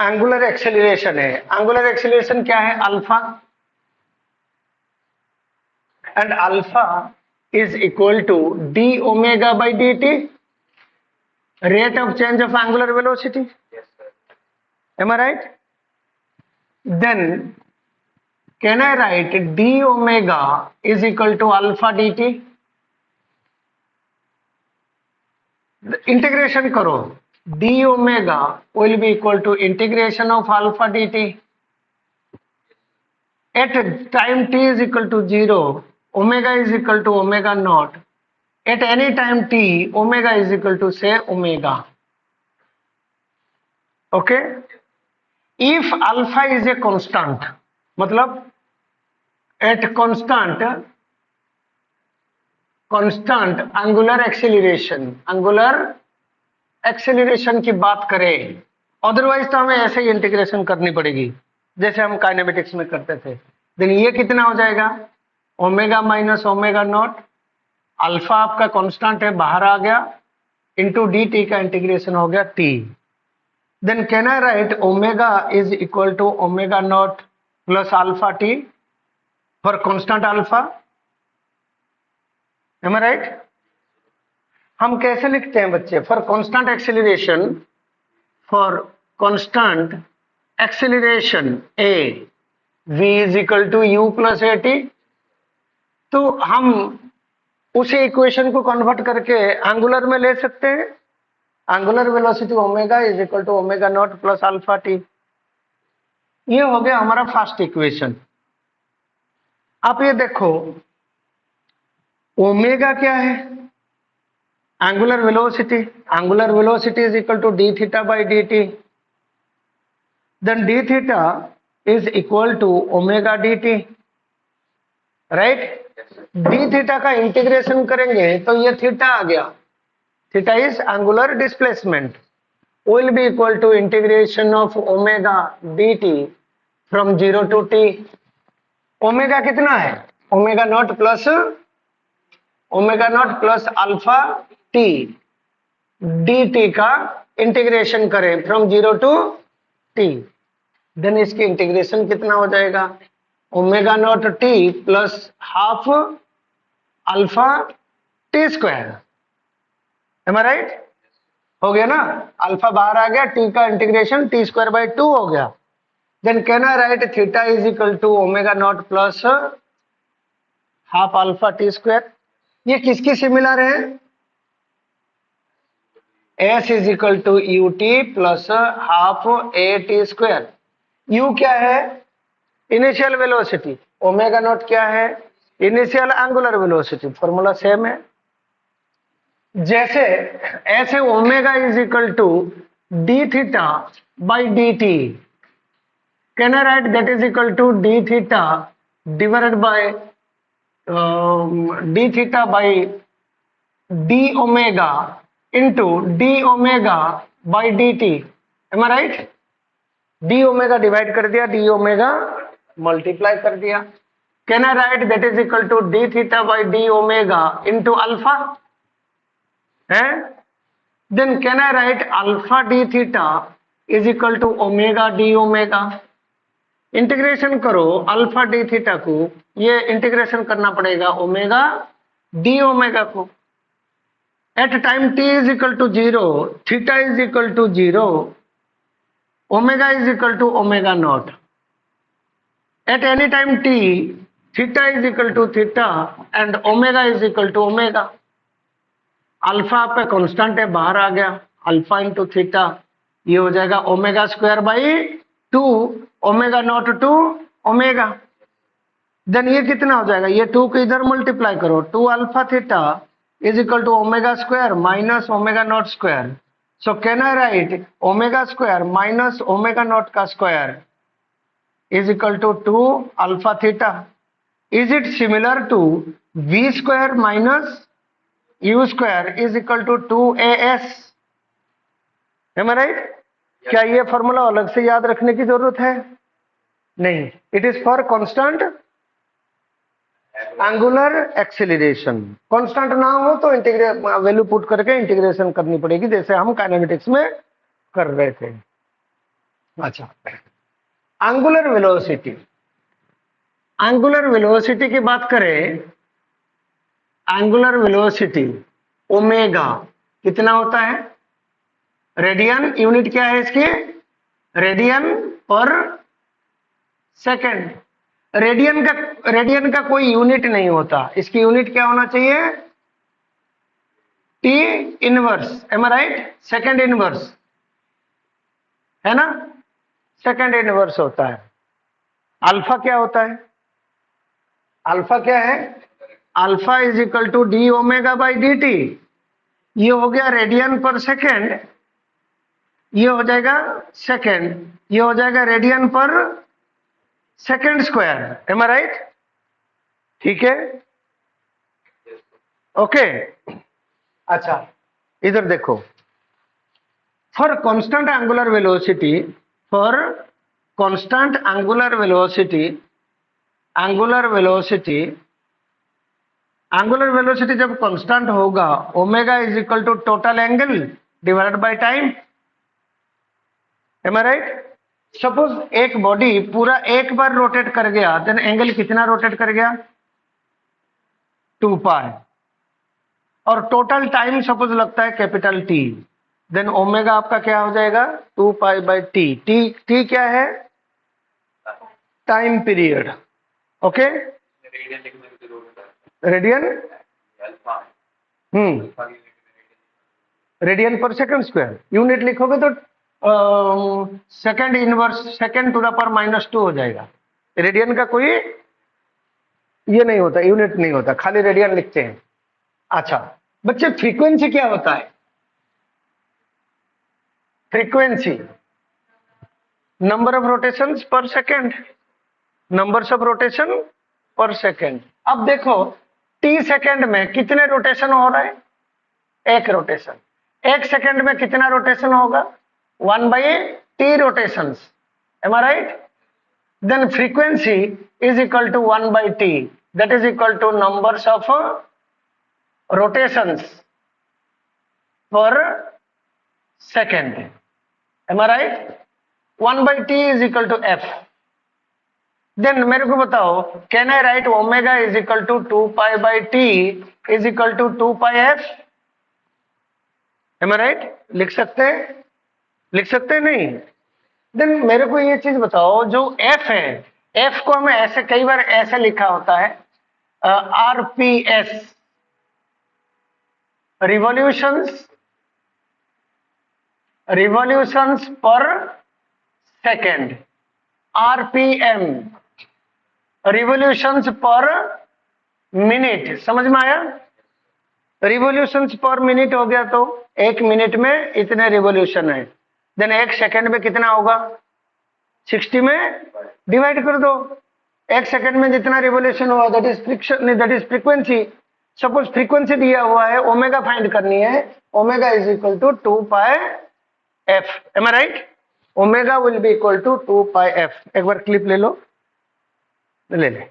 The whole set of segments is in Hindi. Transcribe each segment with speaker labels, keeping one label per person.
Speaker 1: एंगुलर एक्सेलरेशन है। एंगुलर एक्सेलरेशन क्या है? Alpha, and alpha is equal to D omega by D T, rate of change of angular velocity. Am I right? Then can I write d omega is equal to alpha dt? The integration करो, d omega will be equal to integration of alpha dt. At time t is equal to 0, omega is equal to omega naught. At any time t, omega is equal to say omega. Okay? If alpha is a constant, मतलब at constant angular acceleration की बात करें, अदरवाइज तो हमें ऐसे ही इंटीग्रेशन करनी पड़ेगी जैसे हम काइनेमेटिक्स में करते थे। देन ये कितना हो जाएगा? Omega minus omega naught, alpha आपका कांस्टेंट है बाहर आ गया, इंटू डी टी का इंटीग्रेशन हो गया T. Then can I right omega is equal to omega naught plus alpha T for constant alpha. Am I right? हम कैसे लिखते हैं बच्चे? For constant acceleration A V is equal to U plus A T. तो हम उसी इक्वेशन को कन्वर्ट करके एंगुलर में ले सकते हैं। Angular velocity omega is equal to omega naught plus alpha T. ये हो गया हमारा फर्स्ट इक्वेशन। आप ये देखो, ओमेगा क्या है? Angular velocity is equal to D theta by D T. Then D theta is equal to omega D T, right? D theta का इंटीग्रेशन करेंगे तो ये थीटा आ गया, theta is angular displacement, will be equal to integration of omega D T from 0 to T. Omega कितना है? Omega naught plus alpha T, D T का इंटीग्रेशन करें फ्रॉम 0 टू टी। देन इसकी इंटीग्रेशन कितना हो जाएगा? Omega naught T plus half alpha T square. Am I right? हो गया ना? अल्फा बाहर आ गया, टी का इंटीग्रेशन टी स्क्वायर बाई 2 हो गया। Then can I write theta is equal to omega naught plus half alpha T square. ये किसकी सिमिलर है? S is equal to U T plus half A T square. U क्या है? Initial velocity. ओमेगा नॉट क्या है? Initial angular velocity. Formula same है। जैसे ऐसे omega is equal to D theta by D T, can I write that is equal to D theta divided by D theta by D omega into D omega by D T. Am I right? D omega divide कर दिया, डी ओमेगा मल्टीप्लाई कर दिया। Can I write that is equal to D theta by D omega into alpha है। Then can I write alpha D theta is equal to omega D omega. Integration करो अल्फा डी थीटा को, ये इंटीग्रेशन करना पड़ेगा ओमेगा डी ओमेगा को। At time T is equal to 0, theta is equal to 0, omega is equal to omega naught. At any time T, theta is equal to theta and omega is equal to omega. Alpha आपका कांस्टेंट है, बाहर आ गया, अल्फा इंटू थीटा, ये हो जाएगा omega square by 2, omega naught to omega. Then ये कितना हो जाएगा? ये 2 को इधर मल्टीप्लाई करो, 2 alpha theta is equal to omega square minus omega naught square. So can I right omega square minus omega naught का square is equal to 2 alpha theta. Is it similar to v square minus u square is equal to 2as? Am I right? क्या ये फॉर्मूला अलग से याद रखने की जरूरत है? नहीं, it is for constant angular acceleration. Constant ना हो तो वैल्यू पुट करके इंटीग्रेशन करनी पड़ेगी, जैसे हम काइनेमेटिक्स में कर रहे थे। अच्छा, एंगुलर वेलोसिटी, एंगुलर वेलोसिटी की बात करें, एंगुलर वेलोसिटी ओमेगा कितना होता है? रेडियन, यूनिट क्या है इसकी? Radian per second. रेडियन का कोई यूनिट नहीं होता, इसकी यूनिट क्या होना चाहिए? T inverse, M I right? Second inverse है ना, सेकंड इनवर्स होता है। अल्फा क्या होता है? अल्फा क्या है? Alpha is equal to D omega by D T. ये हो गया रेडियन पर सेकेंड, ये हो जाएगा सेकेंड, ये हो जाएगा radian per second square, am I right? ठीक है, ओके। अच्छा, इधर देखो, for constant angular velocity, for constant angular velocity, angular velocity, angular velocity जब कांस्टेंट होगा, omega is equal to total angle divided by time, am I right? Suppose एक बॉडी पूरा एक बार रोटेट कर गया, देन एंगल कितना रोटेट कर गया? 2 पाई। और टोटल टाइम सपोज लगता है कैपिटल टी, देन ओमेगा आपका क्या हो जाएगा? 2 पाई बाई टी। टी क्या है? Time period, okay. Radian, radian per second square, unit लिखोगे तो second inverse, second to the power -2 हो जाएगा। रेडियन का कोई ये नहीं होता, यूनिट नहीं होता, खाली रेडियन लिखते हैं। अच्छा बच्चे, फ्रीक्वेंसी क्या होता है? Frequency number of rotations per second, numbers of rotation पर सेकंड। अब देखो, टी सेकंड में कितने रोटेशन हो रहे हैं? एक रोटेशन। एक सेकंड में कितना रोटेशन होगा? 1 by T rotations, am I right? Then frequency is equal to 1 by T, that is equal to numbers of rotations per second, am I right? 1 by T is equal to F. देन मेरे को बताओ, can I right omega is equal to 2 pi by T is equal to 2 pi F, am I right? लिख सकते हैं? लिख सकते हैं नहीं? देन मेरे को ये चीज बताओ, जो एफ है, एफ को हमें ऐसे कई बार ऐसे लिखा होता है, आरपीएस, रिवॉल्यूशंस, रिवॉल्यूशंस पर सेकेंड। आरपीएम, रिवॉल्यूशंस पर मिनट, समझ में आया? रिवॉल्यूशंस पर मिनट हो गया तो एक मिनट में इतने रिवॉल्यूशन है, देन एक सेकंड में कितना होगा? 60 में डिवाइड कर दो, एक सेकंड में जितना रिवॉल्यूशन हुआ that is friction, that is frequency. Suppose frequency दिया हुआ है, ओमेगा फाइंड करनी है, omega is equal to 2 pi F, am I right? Omega will be equal to 2 pi F. एक बार क्लिप ले लो, ले ले।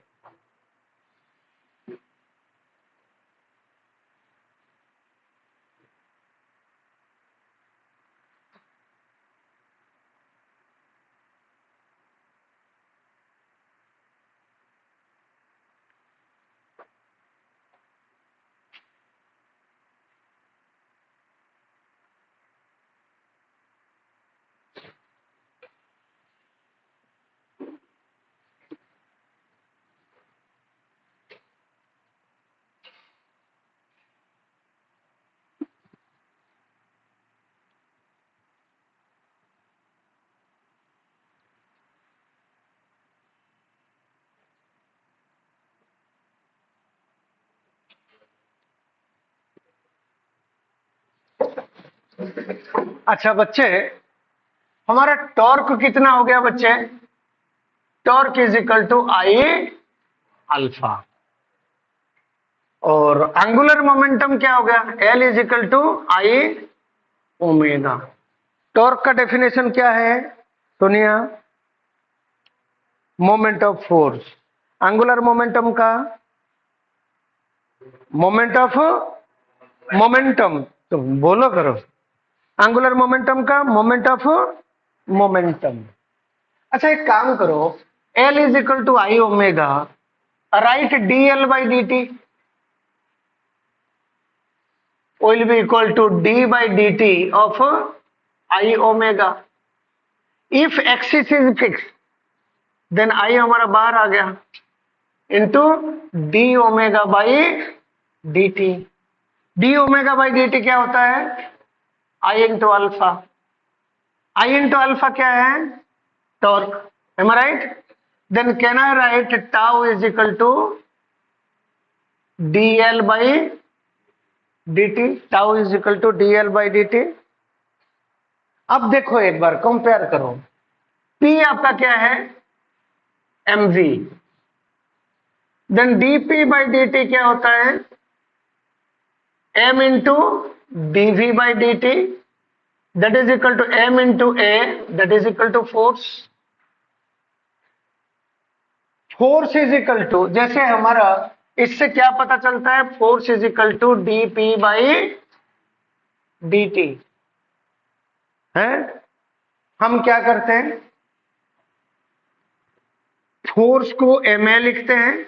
Speaker 1: अच्छा बच्चे, हमारा टॉर्क कितना हो गया बच्चे? Torque is equal to I alpha. और एंगुलर मोमेंटम क्या हो गया? L is equal to I omega. Torque का डेफिनेशन क्या है सुनिए? Moment of force. Angular momentum का मोमेंट ऑफ मोमेंटम, तो बोलो करो। एंगुलर मोमेंटम का मोमेंट ऑफ मोमेंटम। अच्छा एक काम करो, L is equal to I omega, right D L by D T will be equal to d by dt of I omega. If axis is fixed, then I हमारा बाहर आ गया into d omega by dt. d omega by dt क्या होता है? I into alpha. I into alpha क्या है? Torque. Am I right? Then can I write tau is equal to dl by dt? Tau is equal to dl by dt. अब देखो एक बार कंपेयर करो, P आपका क्या है? mv. Then dp by dt क्या होता है? m into dv by dt, that is equal to m into a, that is equal to force. Force is equal to, जैसे हमारा इससे क्या पता चलता है? Force is equal to dp by dt है. हम क्या करते हैं? फोर्स को ma लिखते हैं,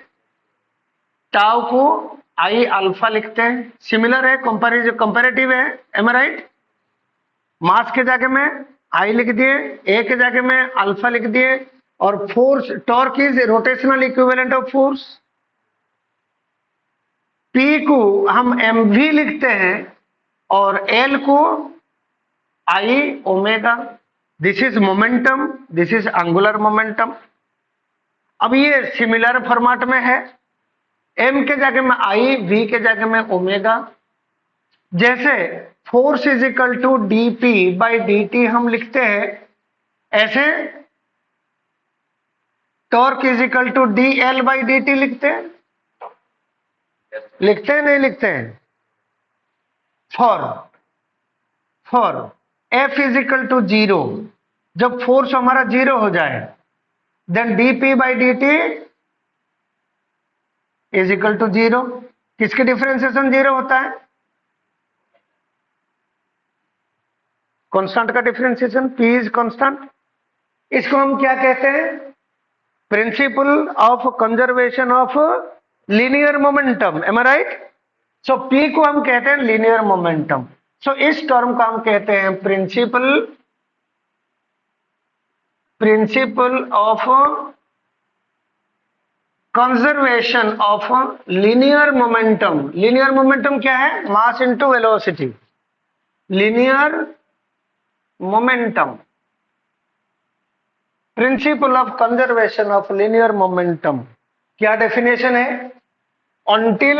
Speaker 1: टाउ को आई अल्फा लिखते हैं. सिमिलर है, कंपैरेटिव है. M I right? मास के जगह में आई लिख दिए, ए के जगह में अल्फा लिख दिए, और force torque is rotational equivalent of force. P को हम mv लिखते हैं और एल को I omega. This is momentum, this is angular momentum. अब ये सिमिलर फॉर्मेट में है, m के जगह में आई, v के जगह में ओमेगा. जैसे force is equal to dp by dt हम लिखते हैं, ऐसे torque is equal to dl by dt लिखते हैं. लिखते हैं नहीं लिखते हैं? For f is equal to 0, जब फोर्स हमारा 0 हो जाए, then dp by dt is equal to 0. किसकी डिफरेंशिएशन 0 होता है? कांस्टेंट का डिफरेंशिएशन, p इज कांस्टेंट. इसको हम क्या कहते हैं? Principle of conservation of linear momentum. Am I right? So p को हम कहते हैं लीनियर मोमेंटम. सो इस टर्म को हम कहते हैं principle of conservation of linear momentum. Linear momentum क्या है? Mass into velocity. Linear momentum, principal of conservation of linear momentum. क्या डेफिनेशन है? until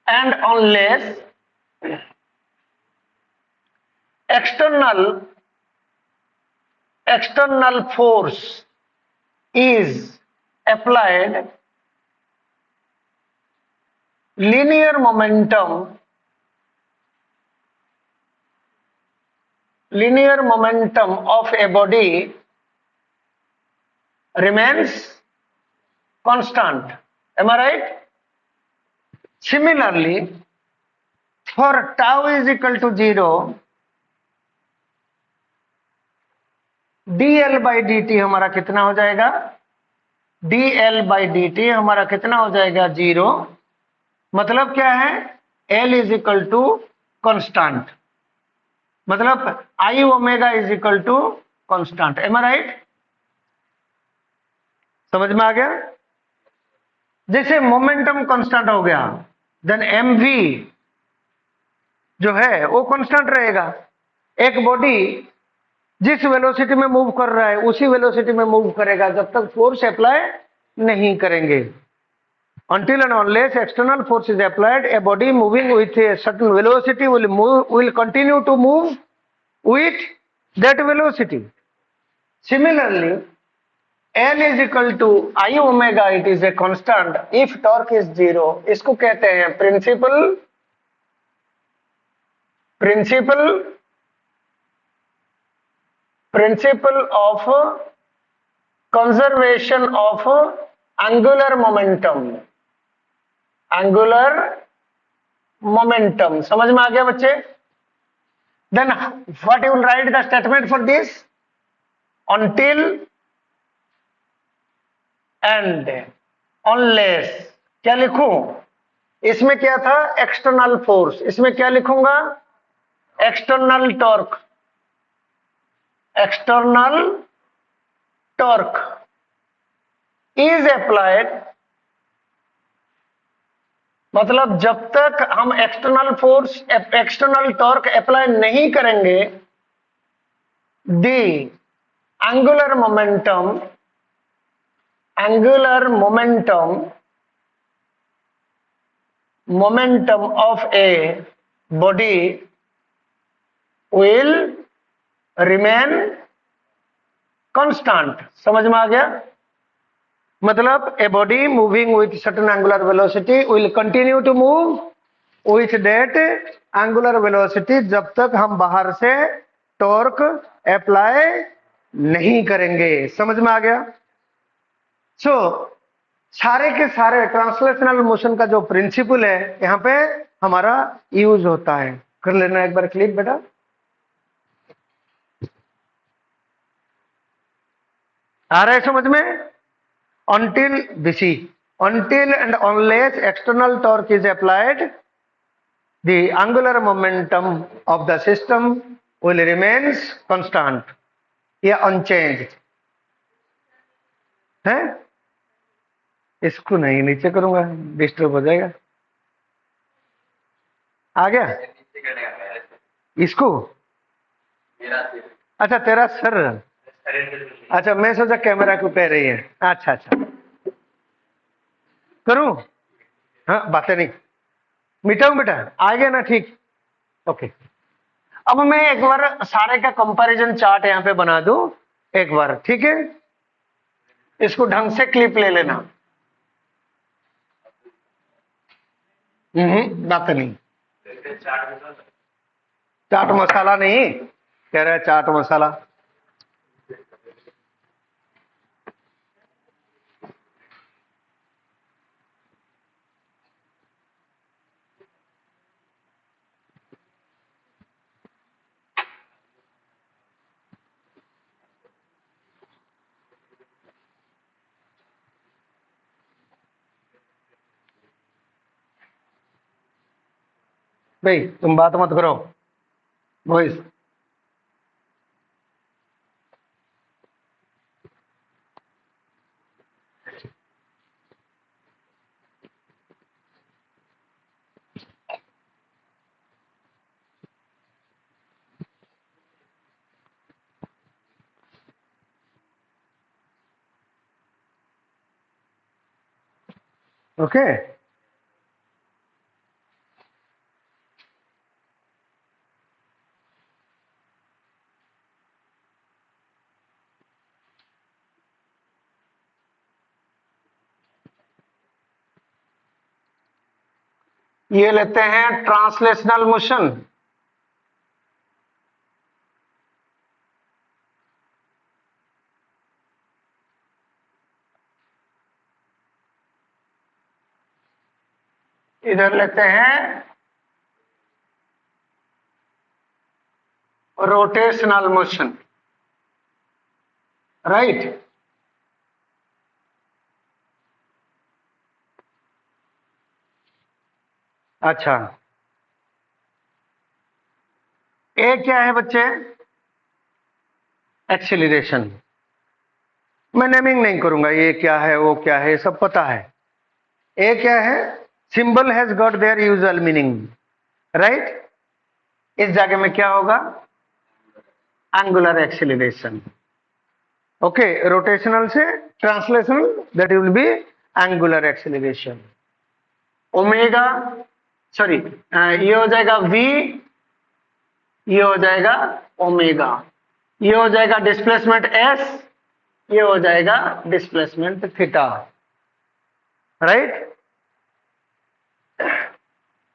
Speaker 1: and unless external force is applied, linear momentum of a body remains constant. Am I right? Similarly, for tau is equal to 0, dl by dt हमारा कितना हो जाएगा? dl by dt हमारा कितना हो जाएगा? 0. मतलब क्या है? l is equal to constant, मतलब I omega is equal to constant. Am I right? समझ में आ गया? जैसे मोमेंटम कांस्टेंट हो गया, देन mv जो है वो कांस्टेंट रहेगा. एक बॉडी जिस वेलोसिटी में मूव कर रहा है उसी वेलोसिटी में मूव करेगा जब तक फोर्स अप्लाई नहीं करेंगे. Until and unless external force is applied, a body moving with a certain velocity will continue to move with that velocity. Similarly, L is equal to I omega, it is a constant if torque is 0. इसको कहते हैं principle of conservation of angular momentum. Momentum. समझ में आ गया बच्चे? Then what you will write the statement for this? until and unless क्या लिखूं? इसमें क्या था? External force. इसमें क्या लिखूंगा? External torque. External torque is applied, मतलब जब तक हम external force, external torque apply नहीं करेंगे, the angular momentum, angular momentum of a body will remain constant. समझ में आ गया? मतलब a body moving with certain angular velocity will continue to move with that angular velocity जब तक हम बाहर से टॉर्क अप्लाई नहीं करेंगे। समझ में आ गया? सो सारे के सारे ट्रांसलेशनल मोशन का जो प्रिंसिपल है यहाँ पे हमारा यूज होता है। कर लेना एक बार क्लिक बेटा। आ रहा है समझ में? until BC, until and unless external torque is applied, the angular momentum of the system will remains constant या unchanged है। इसको नहीं नीचे करूंगा, डिस्टर्ब हो जाएगा। आ गया इसको? अच्छा तेरा सर, अच्छा मैं सोचा कैमरा को कह रही है। अच्छा अच्छा करूं? हाँ बातें नहीं मिटाऊं बेटा? आ गया ना? ठीक ओके। अब मैं एक बार सारे का कंपैरिजन चार्ट यहाँ पे बना दूं एक बार, ठीक है? इसको ढंग से क्लिप ले लेना। बात नहीं, चाट मसाला नहीं कह रहा है, चाट मसाला। भाई तुम बात मत करो वॉइस। ओके ये लेते हैं ट्रांसलेशनल मोशन। इधर लेते हैं रोटेशनल मोशन, राइट? अच्छा ए क्या है बच्चे? एक्सेलरेशन। मैं नेमिंग नहीं करूंगा, ये क्या है वो क्या है सब पता है। ए क्या है? Symbol has got there usual meaning, right? इस जगह में क्या होगा? Angular acceleration. ओके, रोटेशनल से translational, that will be angular acceleration. Omega sorry ये हो जाएगा v, ये हो जाएगा ओमेगा, ये हो जाएगा डिस्प्लेसमेंट s, ये हो जाएगा डिस्प्लेसमेंट थीटा, राइट?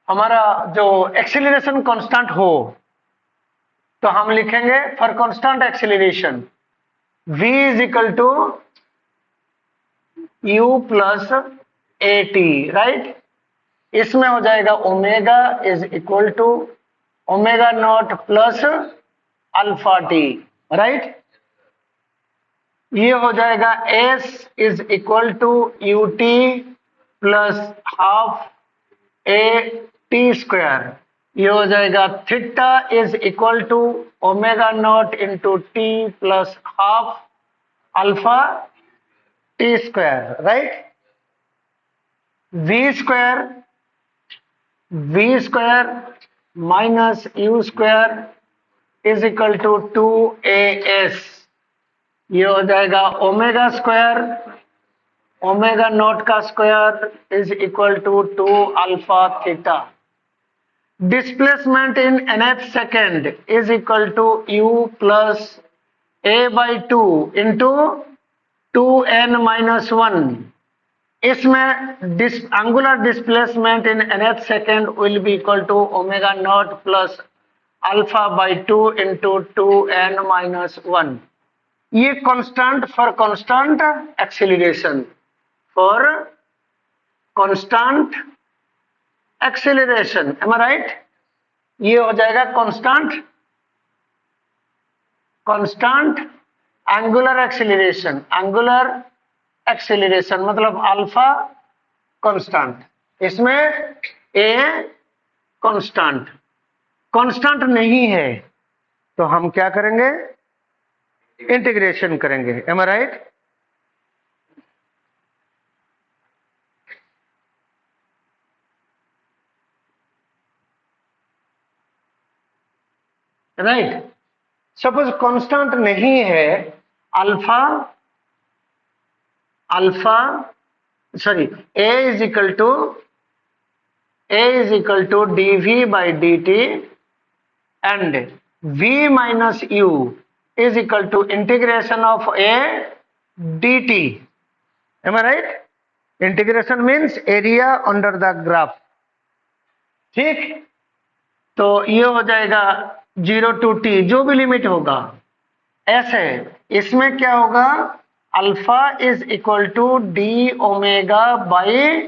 Speaker 1: हमारा जो एक्सेलरेशन कांस्टेंट हो तो हम लिखेंगे for constant acceleration v is equal to u plus at, right? इसमें हो जाएगा omega is equal to omega naught plus alpha T, right. ये हो जाएगा S is equal to U T plus half A T square. ये हो जाएगा theta is equal to omega naught into T plus half alpha T square, right. V square minus U square is equal to 2as। ये हो जाएगा ओमेगा स्क्वायर ओमेगा नॉट का square is equal to 2 alpha theta. Displacement in nth second is equal to u plus a by 2 into 2n minus 1। इसमें angular displacement in nth second will be equal to omega naught plus alpha by 2 into 2n minus 1। ये constant for constant acceleration, for constant acceleration, am I right. ये हो जाएगा constant constant angular acceleration. Angular acceleration मतलब अल्फा कांस्टेंट, इसमें ए कांस्टेंट कांस्टेंट नहीं है तो हम क्या करेंगे, इंटीग्रेशन करेंगे, am I right. Right. Suppose constant नहीं है alpha sorry A is equal to dv by dt and v minus u is equal to integration of a dt, am I right? Integration means area under the graph, ठीक। तो ये हो जाएगा 0 to t, जो भी लिमिट होगा ऐसे। इसमें क्या होगा, alpha is equal to D omega by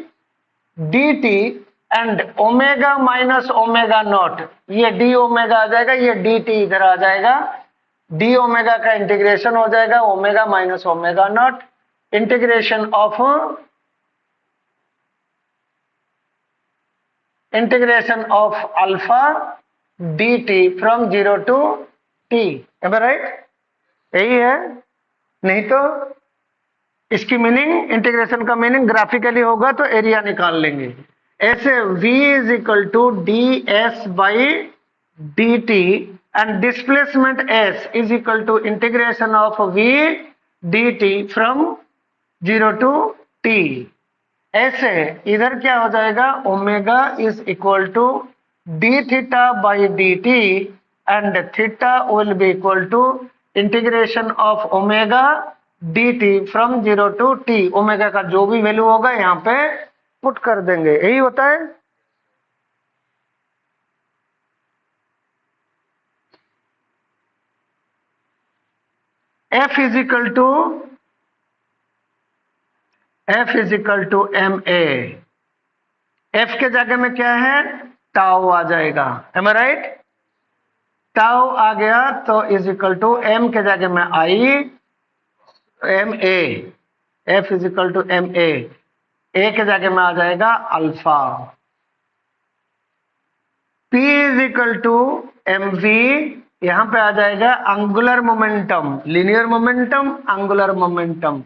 Speaker 1: D T and omega minus omega naught. ये डी ओमेगा आ जाएगा, ये डी टी इधर आ जाएगा, डी ओमेगा का इंटीग्रेशन हो जाएगा omega minus omega naught, integration of alpha D T from 0 to T, am I right. यही है, नहीं तो इसकी मीनिंग, इंटीग्रेशन का मीनिंग ग्राफिकली होगा तो एरिया निकाल लेंगे। ऐसे v is equal to D S by D T and displacement s is equal to integration of v dt from 0 to t। ऐसे इधर क्या हो जाएगा, omega is equal to D theta by D T and theta will be equal to integration of omega D T from 0 to T. Omega का जो भी वैल्यू होगा यहाँ पे पुट कर देंगे, यही होता है। F is equal to ma। F के जगह में क्या है, टाउ आ जाएगा, एम आई राइट। टाउ आ गया तो इज इक्वल टू m के जगह में I M A. F is equal to M A के जगह में आ जाएगा alpha. P is equal to M V, यहां पे आ जाएगा angular momentum, linear momentum, angular momentum.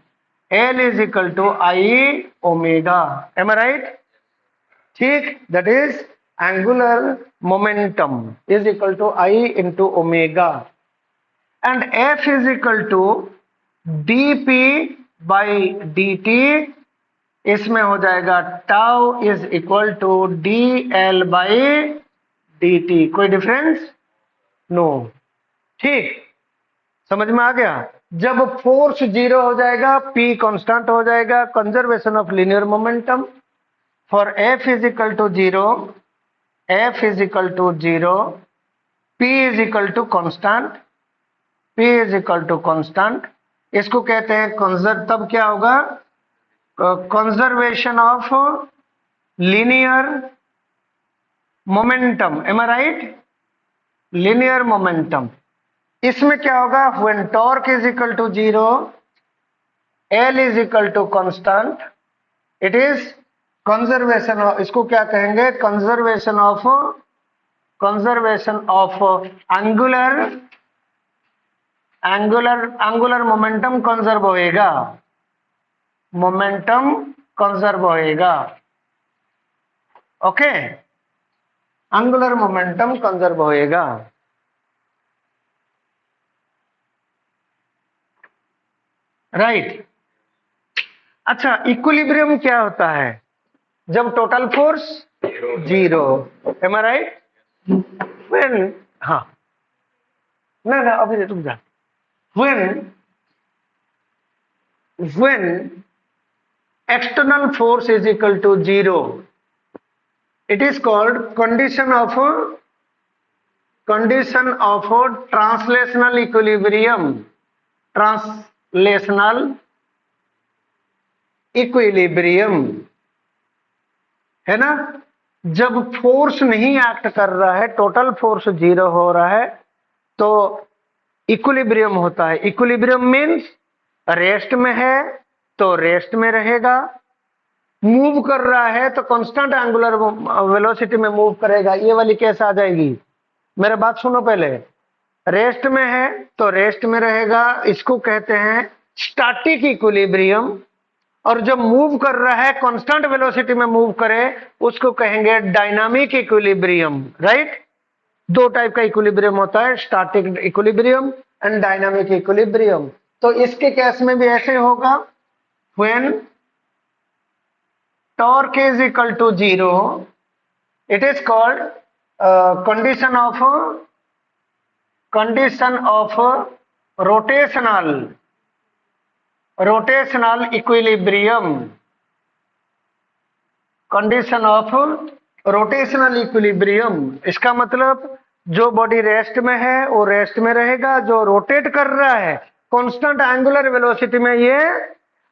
Speaker 1: L is equal to I omega, am I right, ठीक। That is angular momentum is equal to I into omega and F is equal to D P by D T. इसमें हो जाएगा tau is equal to D L by D T. कोई डिफरेंस नो, ठीक, समझ में आ गया। जब फोर्स 0 हो जाएगा, P कांस्टेंट हो जाएगा, conservation of linear momentum. For F is equal to 0, F is equal to 0, P is equal to constant, P is equal to constant. इसको कहते हैं कंजर्व, तब क्या होगा, conservation of linear momentum, am I right, linear momentum. इसमें क्या होगा, when torque is equal to 0, L is equal to constant, it is conservation of, इसको क्या कहेंगे, conservation of angular momentum conserve होएगा, मोमेंटम कंजर्व होएगा। ओके, एंगुलर मोमेंटम कंजर्व होएगा। राइट। अच्छा, इक्विलिब्रियम क्या होता है, जब total force 0, am I right, when, हाँ ना अभी तुम जा, when external force is equal to 0, it is called condition of translational equilibrium, translational equilibrium, है ना। जब फोर्स नहीं एक्ट कर रहा है, टोटल फोर्स 0 हो रहा है, तो इक्विलिब्रियम होता है। इक्विलिब्रियम मीन्स रेस्ट में है तो रेस्ट में रहेगा, मूव कर रहा है तो कांस्टेंट एंगुलर वेलोसिटी में मूव करेगा। ये वाली केस आ जाएगी, मेरा बात सुनो पहले। रेस्ट में है तो रेस्ट में रहेगा, इसको कहते हैं स्टैटिक इक्विलिब्रियम। और जब मूव कर रहा है, कांस्टेंट वेलोसिटी में मूव करे, उसको कहेंगे डायनामिक इक्विलिब्रियम। राइट, दो टाइप का इक्विलिब्रियम होता है, static equilibrium and dynamic equilibrium. तो इसके केस में भी ऐसे होगा, when torque is equal to 0, it is called condition of rotational equilibrium, condition of rotational equilibrium। इसका मतलब जो बॉडी रेस्ट में है वो रेस्ट में रहेगा, जो रोटेट कर रहा है कांस्टेंट एंगुलर वेलोसिटी में ये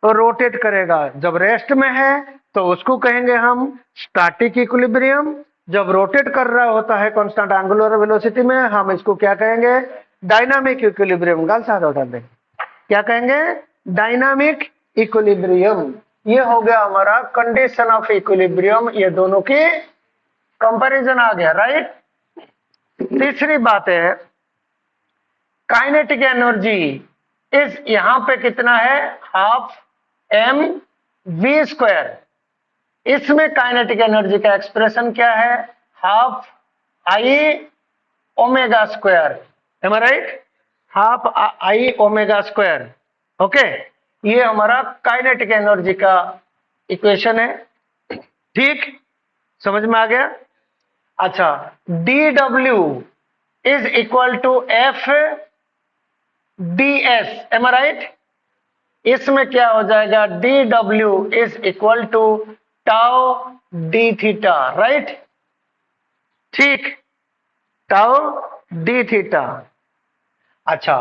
Speaker 1: रोटेट करेगा। जब रेस्ट में है तो उसको कहेंगे हम स्टैटिक इक्विलिब्रियम, जब रोटेट कर रहा होता है कांस्टेंट एंगुलर वेलोसिटी में, हम इसको क्या कहेंगे, डायनामिक इक्विलिब्रियम। गाल साथ उठा दे, क्या कहेंगे, डायनामिक इक्विलिब्रियम। ये हो गया हमारा कंडीशन ऑफ इक्विलिब्रियम, ये दोनों की कंपैरिजन आ गया। राइट। तीसरी बात है, काइनेटिक एनर्जी इस यहां पे कितना है, हाफ एम वी स्क्वायर। इसमें काइनेटिक एनर्जी का एक्सप्रेशन क्या है, half I omega square, am I right, half I omega square. Okay, ये हमारा काइनेटिक एनर्जी का इक्वेशन है। ठीक, समझ में आ गया। अच्छा, D W is equal to F D S, am I right. इसमें क्या हो जाएगा, D W is equal to tau D theta. Right, ठीक, टाउ डी थीटा। अच्छा,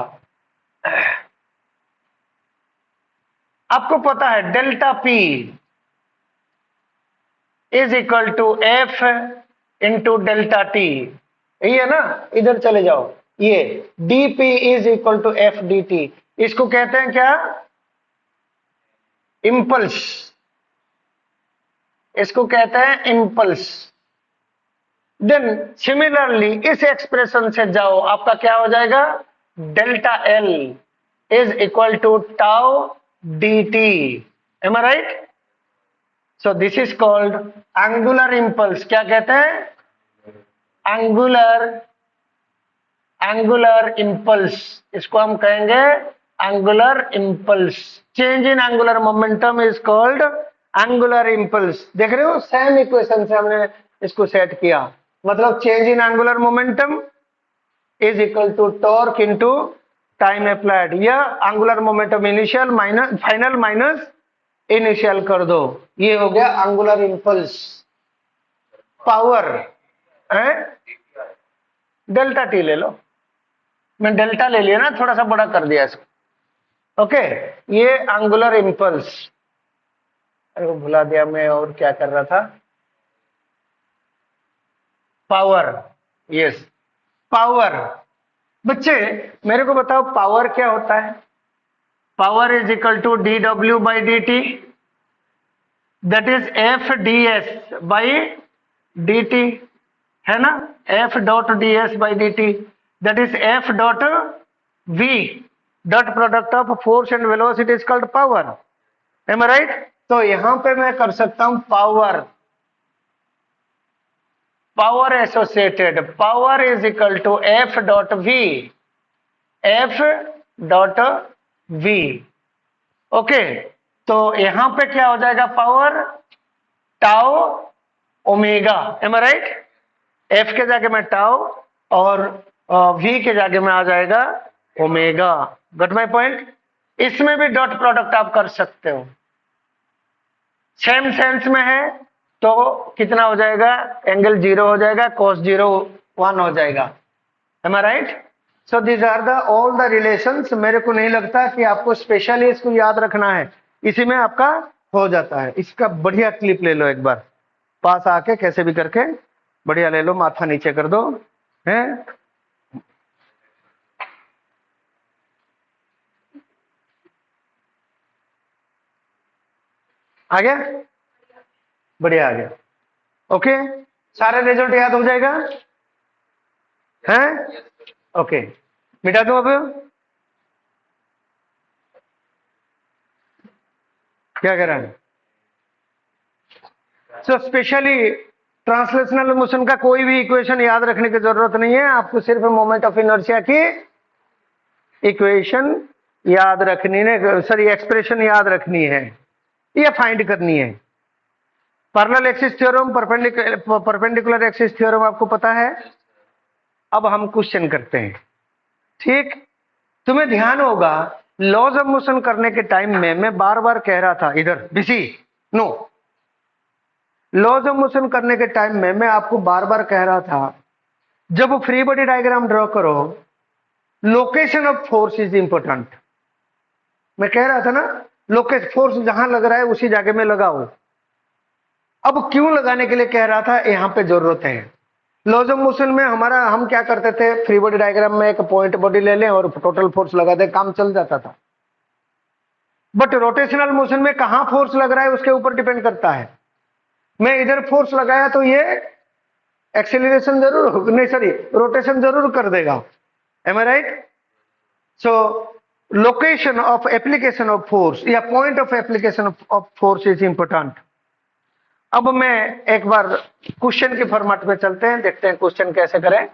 Speaker 1: आपको पता है delta P is equal to F into delta T, यही है ना। इधर चले जाओ, ये D P is equal to F D T, इसको कहते हैं क्या, इंपल्स, इसको कहते हैं इंपल्स। देन सिमिलरली इस एक्सप्रेशन से जाओ, आपका क्या हो जाएगा, delta L is equal to tau D T, am I right. So this is called angular impulse. क्या कहते हैं, एंगुलर इंपल्स, इसको हम कहेंगे angular impulse. Change in angular momentum is called angular impulse. देख रहे हो, सेम इक्वेशन से हमने इसको सेट किया। मतलब change in angular momentum is equal to torque into time applied, या angular momentum initial minus final minus initial कर दो, ये हो गया एंगुलर इंपल्स। पावर है, डेल्टा टी ले लो, मैं डेल्टा ले लिया ना, थोड़ा सा बड़ा कर दिया इसको। ओके, ये एंगुलर इंपल्स, अरे भुला दिया मैं, और क्या कर रहा था, पावर, यस पावर। बच्चे मेरे को बताओ पावर क्या होता है? Power is equal to D W by D T, that is F D S by D T, है ना? F dot D S by D T, that is F dot V, dot product of force and velocity is called power. Am I right? तो यहां पे मैं कर सकता हूं power, power associated, power is equal to F dot V, F dot V. Okay, तो यहां पे क्या हो जाएगा? Power tau omega, am I right? F के जाके में टाउ और वी के जाके में आ जाएगा ओमेगा। Got my point? इसमें भी डॉट प्रोडक्ट आप कर सकते हो, सेम सेंस में है तो कितना हो जाएगा? एंगल 0 हो जाएगा, cos 0 1 हो जाएगा। Am I right? So these are the all the relations. मेरे को नहीं लगता कि आपको स्पेशली इसको याद रखना है, इसी में आपका हो जाता है। इसका बढ़िया क्लिप ले लो एक बार, पास आके कैसे भी करके बढ़िया ले लो, माथा नीचे कर दो, हैं? आ गया? बढ़िया आ गया। ओके, सारे रिजल्ट याद हो जाएगा, हैं? ओके, मिटा दूं अब? क्या कह रहा है? सो स्पेशली ट्रांसलेशनल मोशन का कोई भी इक्वेशन याद रखने की जरूरत नहीं है, आपको सिर्फ मोमेंट ऑफ इनर्शिया की इक्वेशन याद रखनी है, सॉरी एक्सप्रेशन याद रखनी है या फाइंड करनी है। Parallel axis theorem, perpendicular axis theorem आपको पता है। अब हम क्वेश्चन करते हैं, ठीक? तुम्हें ध्यान होगा लॉज ऑफ मोशन करने के टाइम में मैं बार बार कह रहा था, इधर बिसी नो, लॉज ऑफ मोशन करने के टाइम में मैं आपको बार बार कह रहा था, जब फ्री बॉडी डायग्राम ड्रॉ करो location of force is important. मैं कह रहा था ना, लोकेशन फोर्स जहां लग रहा है उसी जगह में लगाओ। अब क्यों लगाने के लिए कह रहा था, यहां पे जरूरत है। लॉज ऑफ मोशन में हमारा, हम क्या करते थे, फ्री बॉडी डायग्राम में एक पॉइंट बॉडी ले लें और टोटल फोर्स लगा दे, काम चल जाता था। बट रोटेशनल मोशन में कहां फोर्स लग रहा है उसके ऊपर डिपेंड करता है। मैं इधर फोर्स लगाया तो ये एक्सेलरेशन जरूर नहीं, सॉरी रोटेशन जरूर कर देगा। Am I right? So location of application of force या point of application of force is important. अब मैं एक बार क्वेश्चन के फॉर्मेट में चलते हैं, देखते हैं क्वेश्चन कैसे करें।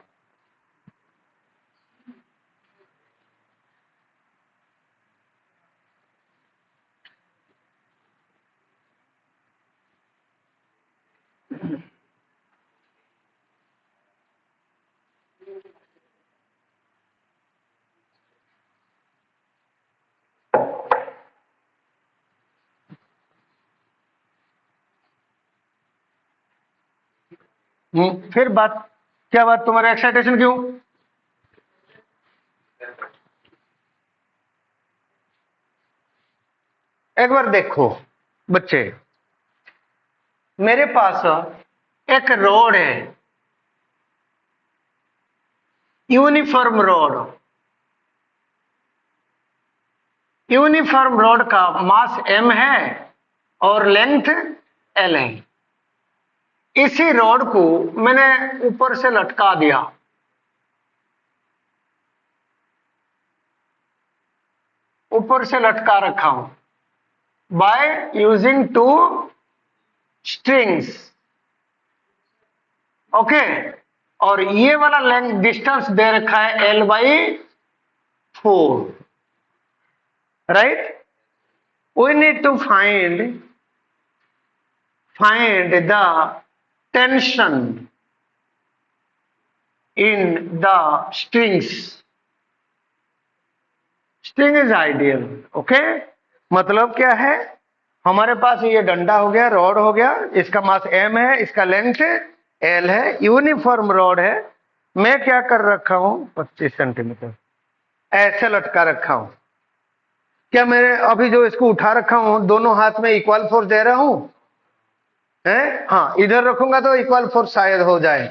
Speaker 1: फिर बात, क्या बात, तुम्हारा एक्साइटेशन क्यों? एक बार देखो बच्चे, मेरे पास एक रोड है, यूनिफॉर्म रोड। यूनिफॉर्म रोड का मास m है और लेंथ l है। इसी रोड को मैंने ऊपर से लटका दिया, ऊपर से लटका रखा हूं बाय यूजिंग 2 स्ट्रिंग्स। ओके, और ये वाला लेंथ डिस्टेंस दे रखा है l/4, right? We need to find the tension in the strings. String is ideal. Okay, मतलब क्या है, हमारे पास ये डंडा हो गया, रॉड हो गया, इसका मास m है, इसका लेंथ l है, यूनिफॉर्म रॉड है। मैं क्या कर रखा हूं, 25 सेंटीमीटर ऐसे लटका रखा हूं। क्या मैं अभी जो इसको उठा रखा हूं दोनों हाथ में इक्वल फोर्स दे रहा हूं? हाँ, इधर रखूंगा तो इक्वल फोर्स शायद हो जाए,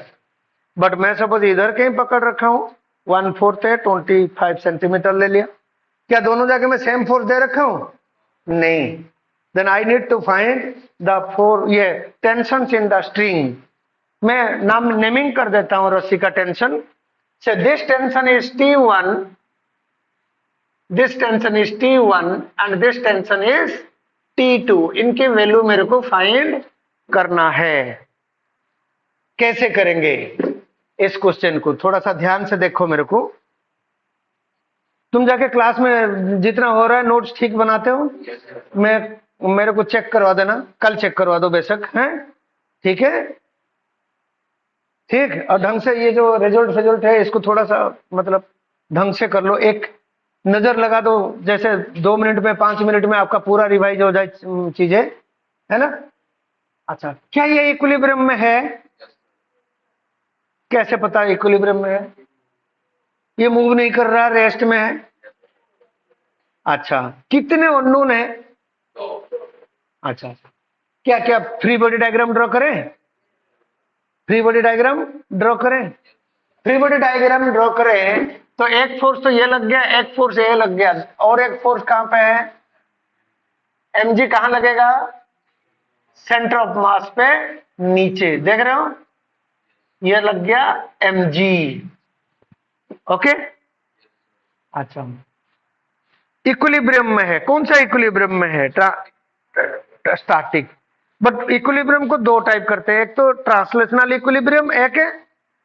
Speaker 1: बट मैं सपोज इधर कहीं पकड़ रखा हूं, 1/4 है, 25 सेंटीमीटर ले लिया, क्या दोनों जगह में सेम फोर्स दे रखा हूं? नहीं। Then I need to find the four ये टेंशन इन द स्ट्रिंग। मैं नाम नेमिंग कर देता हूं रस्सी का टेंशन से, this tension is T1, this tension is T1 and this tension is T2। इनकी वैल्यू मेरे को फाइंड करना है। कैसे करेंगे इस क्वेश्चन को? थोड़ा सा ध्यान से देखो मेरे को। तुम जाके क्लास में जितना हो रहा है नोट्स ठीक बनाते हो? मेरे को चेक करवा देना, कल चेक करवा दो बेशक, है ठीक है? ठीक। और ढंग से ये जो रिजल्ट है इसको थोड़ा सा मतलब ढंग से कर लो, एक नजर लगा दो, जैसे 2 मिनट में 5 मिनट में आपका पूरा रिवाइज हो जाए चीजें, है ना? अच्छा, क्या ये इक्विलिब्रियम में है? कैसे पता इक्विलिब्रियम में है? ये मूव नहीं कर रहा, रेस्ट में है। अच्छा, कितने अननोन है? अच्छा, क्या क्या फ्री बॉडी डायग्राम ड्रॉ करें? फ्री बॉडी डायग्राम ड्रॉ करें? फ्री बॉडी डायग्राम ड्रॉ करें तो एक फोर्स तो ये लग गया, एक फोर्स ये लग गया, और एक फोर्स कहां पे है? mg कहां लगेगा? सेंटर ऑफ मास पे नीचे, देख रहे हो? ये लग गया mg। ओके। अच्छा, इक्विलिब्रियम में है। कौन सा इक्विलिब्रियम में है? स्टैटिक। बट इक्विलिब्रियम को दो टाइप करते हैं, एक तो ट्रांसलेशनल इक्विलिब्रियम, एक है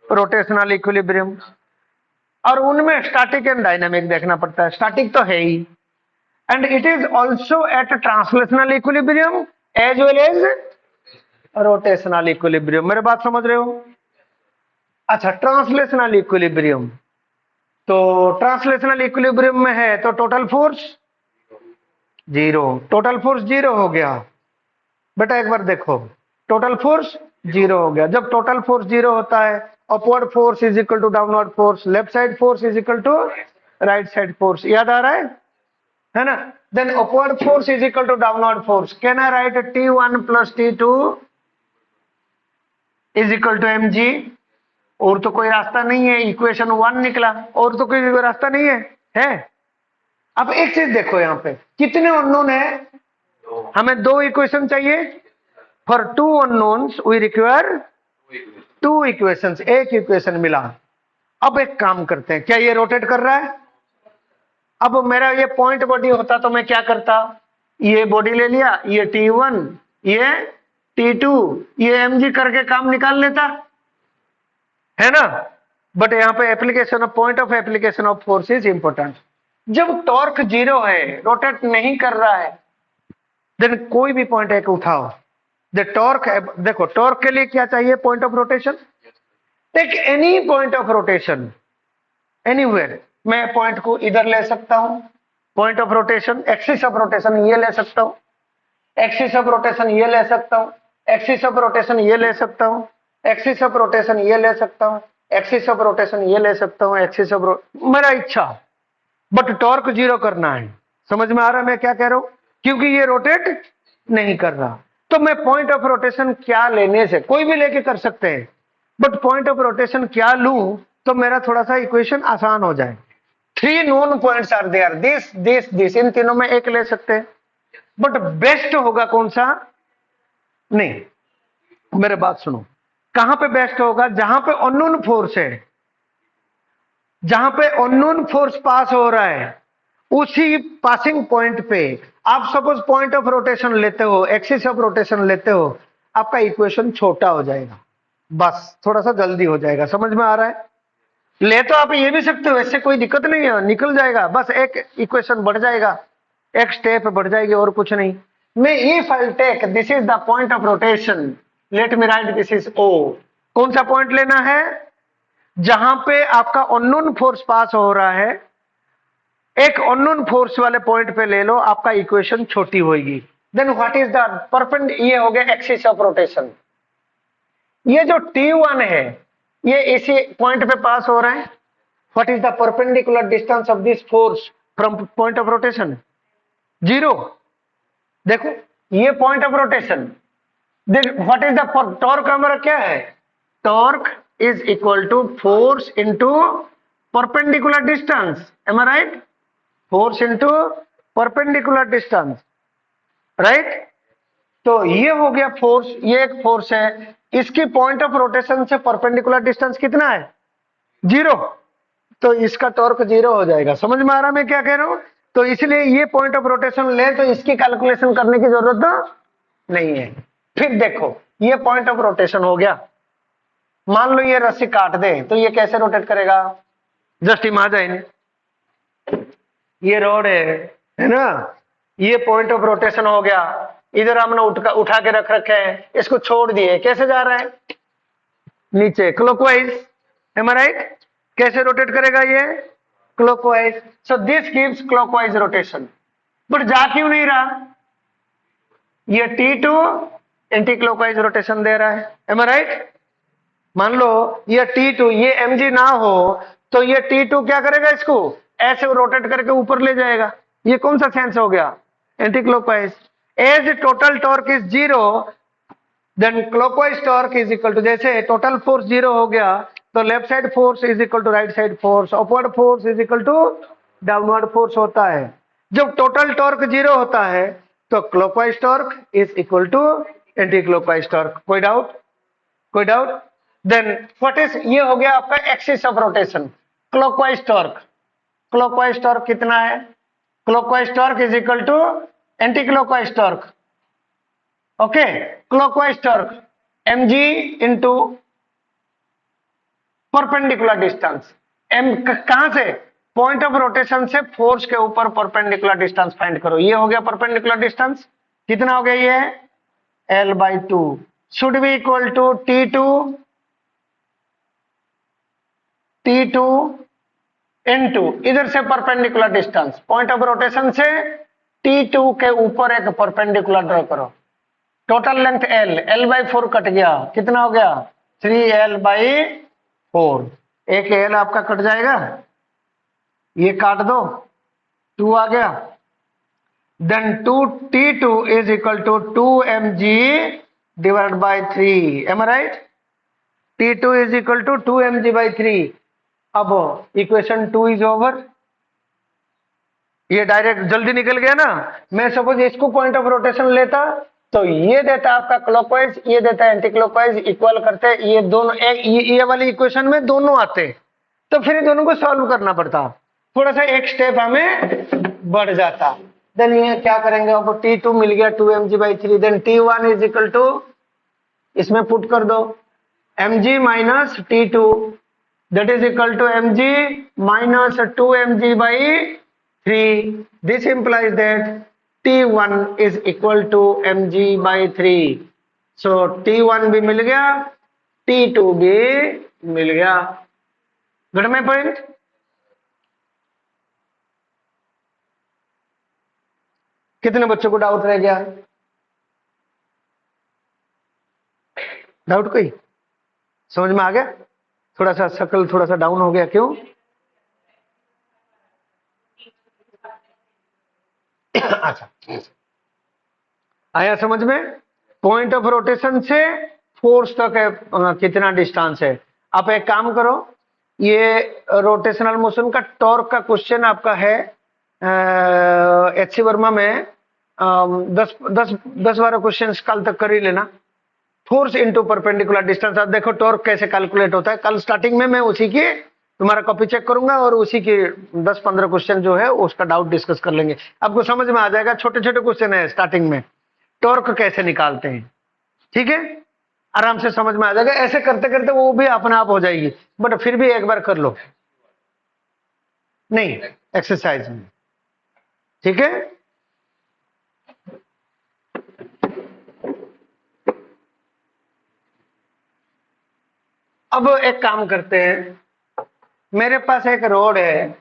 Speaker 1: रोटेशनल इक्विलिब्रियम। और उनमें स्टैटिक एंड डायनामिक देखना पड़ता है। स्टैटिक तो है ही, and it is also at translational equilibrium as well as rotational equilibrium. मेरे बात समझ रहे हो? अच्छा, ट्रांसलेशनल इक्विलिब्रियम, तो ट्रांसलेशनल इक्विलिब्रियम में है तो टोटल फोर्स 0, टोटल फोर्स 0 हो गया। बेटा एक बार देखो, टोटल फोर्स 0 हो गया। जब टोटल फोर्स 0 होता है, upward force is equal to downward force, left side force is equal to right side force. याद आ रहा है ना? Then upward force is equal to downward force. Can I write T1 plus T2 is equal to mg? और तो कोई रास्ता नहीं है, इक्वेशन 1 निकला, और तो कोई रास्ता नहीं है? अब एक चीज देखो, यहां पे कितने अननोन है? हमें 2 इक्वेशन चाहिए। For 2 unknowns we require 2 equations. एक इक्वेशन मिला। अब एक काम करते हैं, क्या ये रोटेट कर रहा है? अब मेरा ये पॉइंट बॉडी होता तो मैं क्या करता? ये बॉडी ले लिया, ये T1, ये T2, ये mg करके काम निकाल लेता, है ना? बट यहां पे application of point of application of force is important. जब टॉर्क 0 है, रोटेट नहीं कर रहा है, देन कोई भी पॉइंट एक उठाओ। द टॉर्क, देखो टॉर्क के लिए क्या चाहिए? Point of rotation. Take any point of rotation anywhere. मैं पॉइंट को इधर ले सकता हूं, point of rotation, axis of rotation ये ले सकता हूं, एक्सिस ऑफ रोटेशन ये ले सकता हूं, एक्सिस ऑफ रोटेशन ये ले सकता हूं, एक्सिस ऑफ रोटेशन ये ले सकता हूं, एक्सिस ऑफ रोटेशन ये ले सकता हूं, एक्सिस ऑफ मेरा इच्छा। बट टॉर्क 0 करना है। समझ में आ रहा है मैं क्या कह रहा हूं? क्योंकि ये रोटेट नहीं कर रहा, तो मैं पॉइंट ऑफ रोटेशन क्या लेने से, कोई भी लेके कर सकते हैं, बट पॉइंट ऑफ रोटेशन क्या लूं तो मेरा थोड़ा सा इक्वेशन आसान हो जाए। 3 known points are there, this, इन तीनों में एक ले सकते हैं। बट बेस्ट होगा कौन सा? नहीं, मेरे बात सुनो, कहां पे बेस्ट होगा? जहां पे अननोन फोर्स है, जहां पे अननोन फोर्स पास हो रहा है, उसी पासिंग पॉइंट पे आप सपोज पॉइंट ऑफ रोटेशन लेते हो, एक्सिस ऑफ रोटेशन लेते हो, आपका इक्वेशन छोटा हो जाएगा, बस थोड़ा सा जल्दी हो जाएगा। समझ में आ रहा है? ले तो आप ये भी सकते हो, इससे कोई दिक्कत नहीं है, निकल जाएगा, बस एक इक्वेशन बढ़ जाएगा, एक स्टेप बढ़ जाएगी, और कुछ नहीं। मैं if I take this is the point of rotation, let me write this is O। कौन सा पॉइंट लेना है? जहां पे आपका अननोन फोर्स पास हो रहा है, एक अननोन फोर्स वाले पॉइंट पे ले लो, आपका इक्वेशन छोटी होगी। देन व्हाट इज द परपेंड, ये हो गया एक्सिस ऑफ रोटेशन। ये जो T1 है, ये इसी पॉइंट पे पास हो रहा है। What is the perpendicular distance of this force from point of rotation? 0। देखो ये point of rotation, then what is the torque? हमारा क्या है? Torque is equal to force into perpendicular distance. Am I right? Force into perpendicular distance, right? तो ये हो गया फोर्स, ये एक फोर्स है, इसकी पॉइंट ऑफ रोटेशन से परपेंडिकुलर डिस्टेंस कितना है? 0। तो इसका टॉर्क 0 हो जाएगा। समझ में आ रहा मैं क्या कह रहा हूं? तो इसलिए ये पॉइंट ऑफ रोटेशन ले तो इसकी कैलकुलेशन करने की जरूरत नहीं है। फिर देखो ये पॉइंट ऑफ रोटेशन हो गया, मान लो ये रस्सी काट दे तो ये कैसे रोटेट करेगा? जस्ट इमेजिन ये रोड है ना, ये पॉइंट ऑफ रोटेशन हो गया, इधर हमने उठा के रख रखे हैं, इसको छोड़ दिए, कैसे जा रहा है? नीचे, क्लॉकवाइज। M I right? कैसे रोटेट करेगा ये? Clockwise. So this gives clockwise rotation. But जा क्यों नहीं रहा? ये T2 एंटी क्लॉकवाइज रोटेशन दे रहा है। M I right? मान लो ये T2, ये mg ना हो तो ये T2 क्या करेगा? इसको ऐसे रोटेट करके ऊपर ले जाएगा। ये कौन सा सेंस हो गया? Anti clockwise. As total torque is 0 then clockwise torque is equal to, जैसे टोटल फोर्स 0 हो गया तो left side force is equal to right side force, upward force is equal to downward force होता है। जब टोटल टॉर्क 0 होता है तो clockwise torque is equal to anti clockwise torque. कोई डाउट? कोई डाउट? देन व्हाट इज, ये हो गया आपका axis of rotation. Clockwise torque, clockwise torque कितना है? Clockwise torque is equal to anti clockwise torque. Okay, clockwise torque mg into perpendicular distance. M कहां से? पॉइंट ऑफ रोटेशन से फोर्स के ऊपर परपेंडिकुलर डिस्टेंस फाइंड करो। ये हो गया परपेंडिकुलर डिस्टेंस, कितना हो गया? ये L/2 should be equal to T2 into इधर से perpendicular distance, point of rotation से T2 के ऊपर एक परपेंडिकुलर ड्रॉ करो। टोटल लेंथ L/4 कट गया, कितना हो गया? 3L/4। एक L आपका कट जाएगा, ये काट दो, 2 आ गया। Then T2 is equal to 2mg divide by 3। Am I right? T2 is equal to 2mg by 3। अब इक्वेशन 2 इज ओवर। ये डायरेक्ट जल्दी निकल गया ना। मैं सपोज इसको पॉइंट ऑफ रोटेशन लेता तो ये देता आपका क्लॉकवाइज, ये देता एंटी क्लॉकवाइज, इक्वल करते, ये दोनों ये वाली इक्वेशन में दोनों आते तो फिर दोनों को सॉल्व करना पड़ता, थोड़ा सा एक स्टेप हमें बढ़ जाता। देन ये क्या करेंगे? आपको T2 मिल गया 2mg by 3। Then T1 is equal to, इसमें पुट कर दो mg minus T2, that is equal to mg minus 2mg by 3. This implies that T1 is equal to mg by 3. So T1 भी मिल गया, T2 भी मिल गया। गट में पॉइंट? कितने बच्चों को डाउट रह गया? डाउट कोई? समझ में आ गया? थोड़ा सा शक्ल थोड़ा सा डाउन हो गया, क्यों? अच्छा, आया समझ में? पॉइंट ऑफ रोटेशन से फोर्स तक है, कितना डिस्टेंस है। आप एक काम करो, ये रोटेशनल मोशन का टॉर्क का क्वेश्चन आपका है HC वर्मा में 10-12 क्वेश्चन कल तक कर ही लेना। Force into perpendicular distance. अब देखो टॉर्क कैसे कैलकुलेट होता है, कल स्टार्टिंग में मैं उसी की तुम्हारा कॉपी चेक करूंगा और उसी के 10-15 क्वेश्चन जो है उसका डाउट डिस्कस कर लेंगे। आपको समझ में आ जाएगा, छोटे छोटे क्वेश्चन है स्टार्टिंग में, टॉर्क कैसे निकालते हैं, ठीक है? आराम से समझ में आ जाएगा। ऐसे करते करते वो भी अपने आप हो जाएगी, बट फिर भी एक बार कर लो, नहीं एक्सरसाइज में, ठीक है? अब एक काम करते हैं, मेरे पास एक रोड है,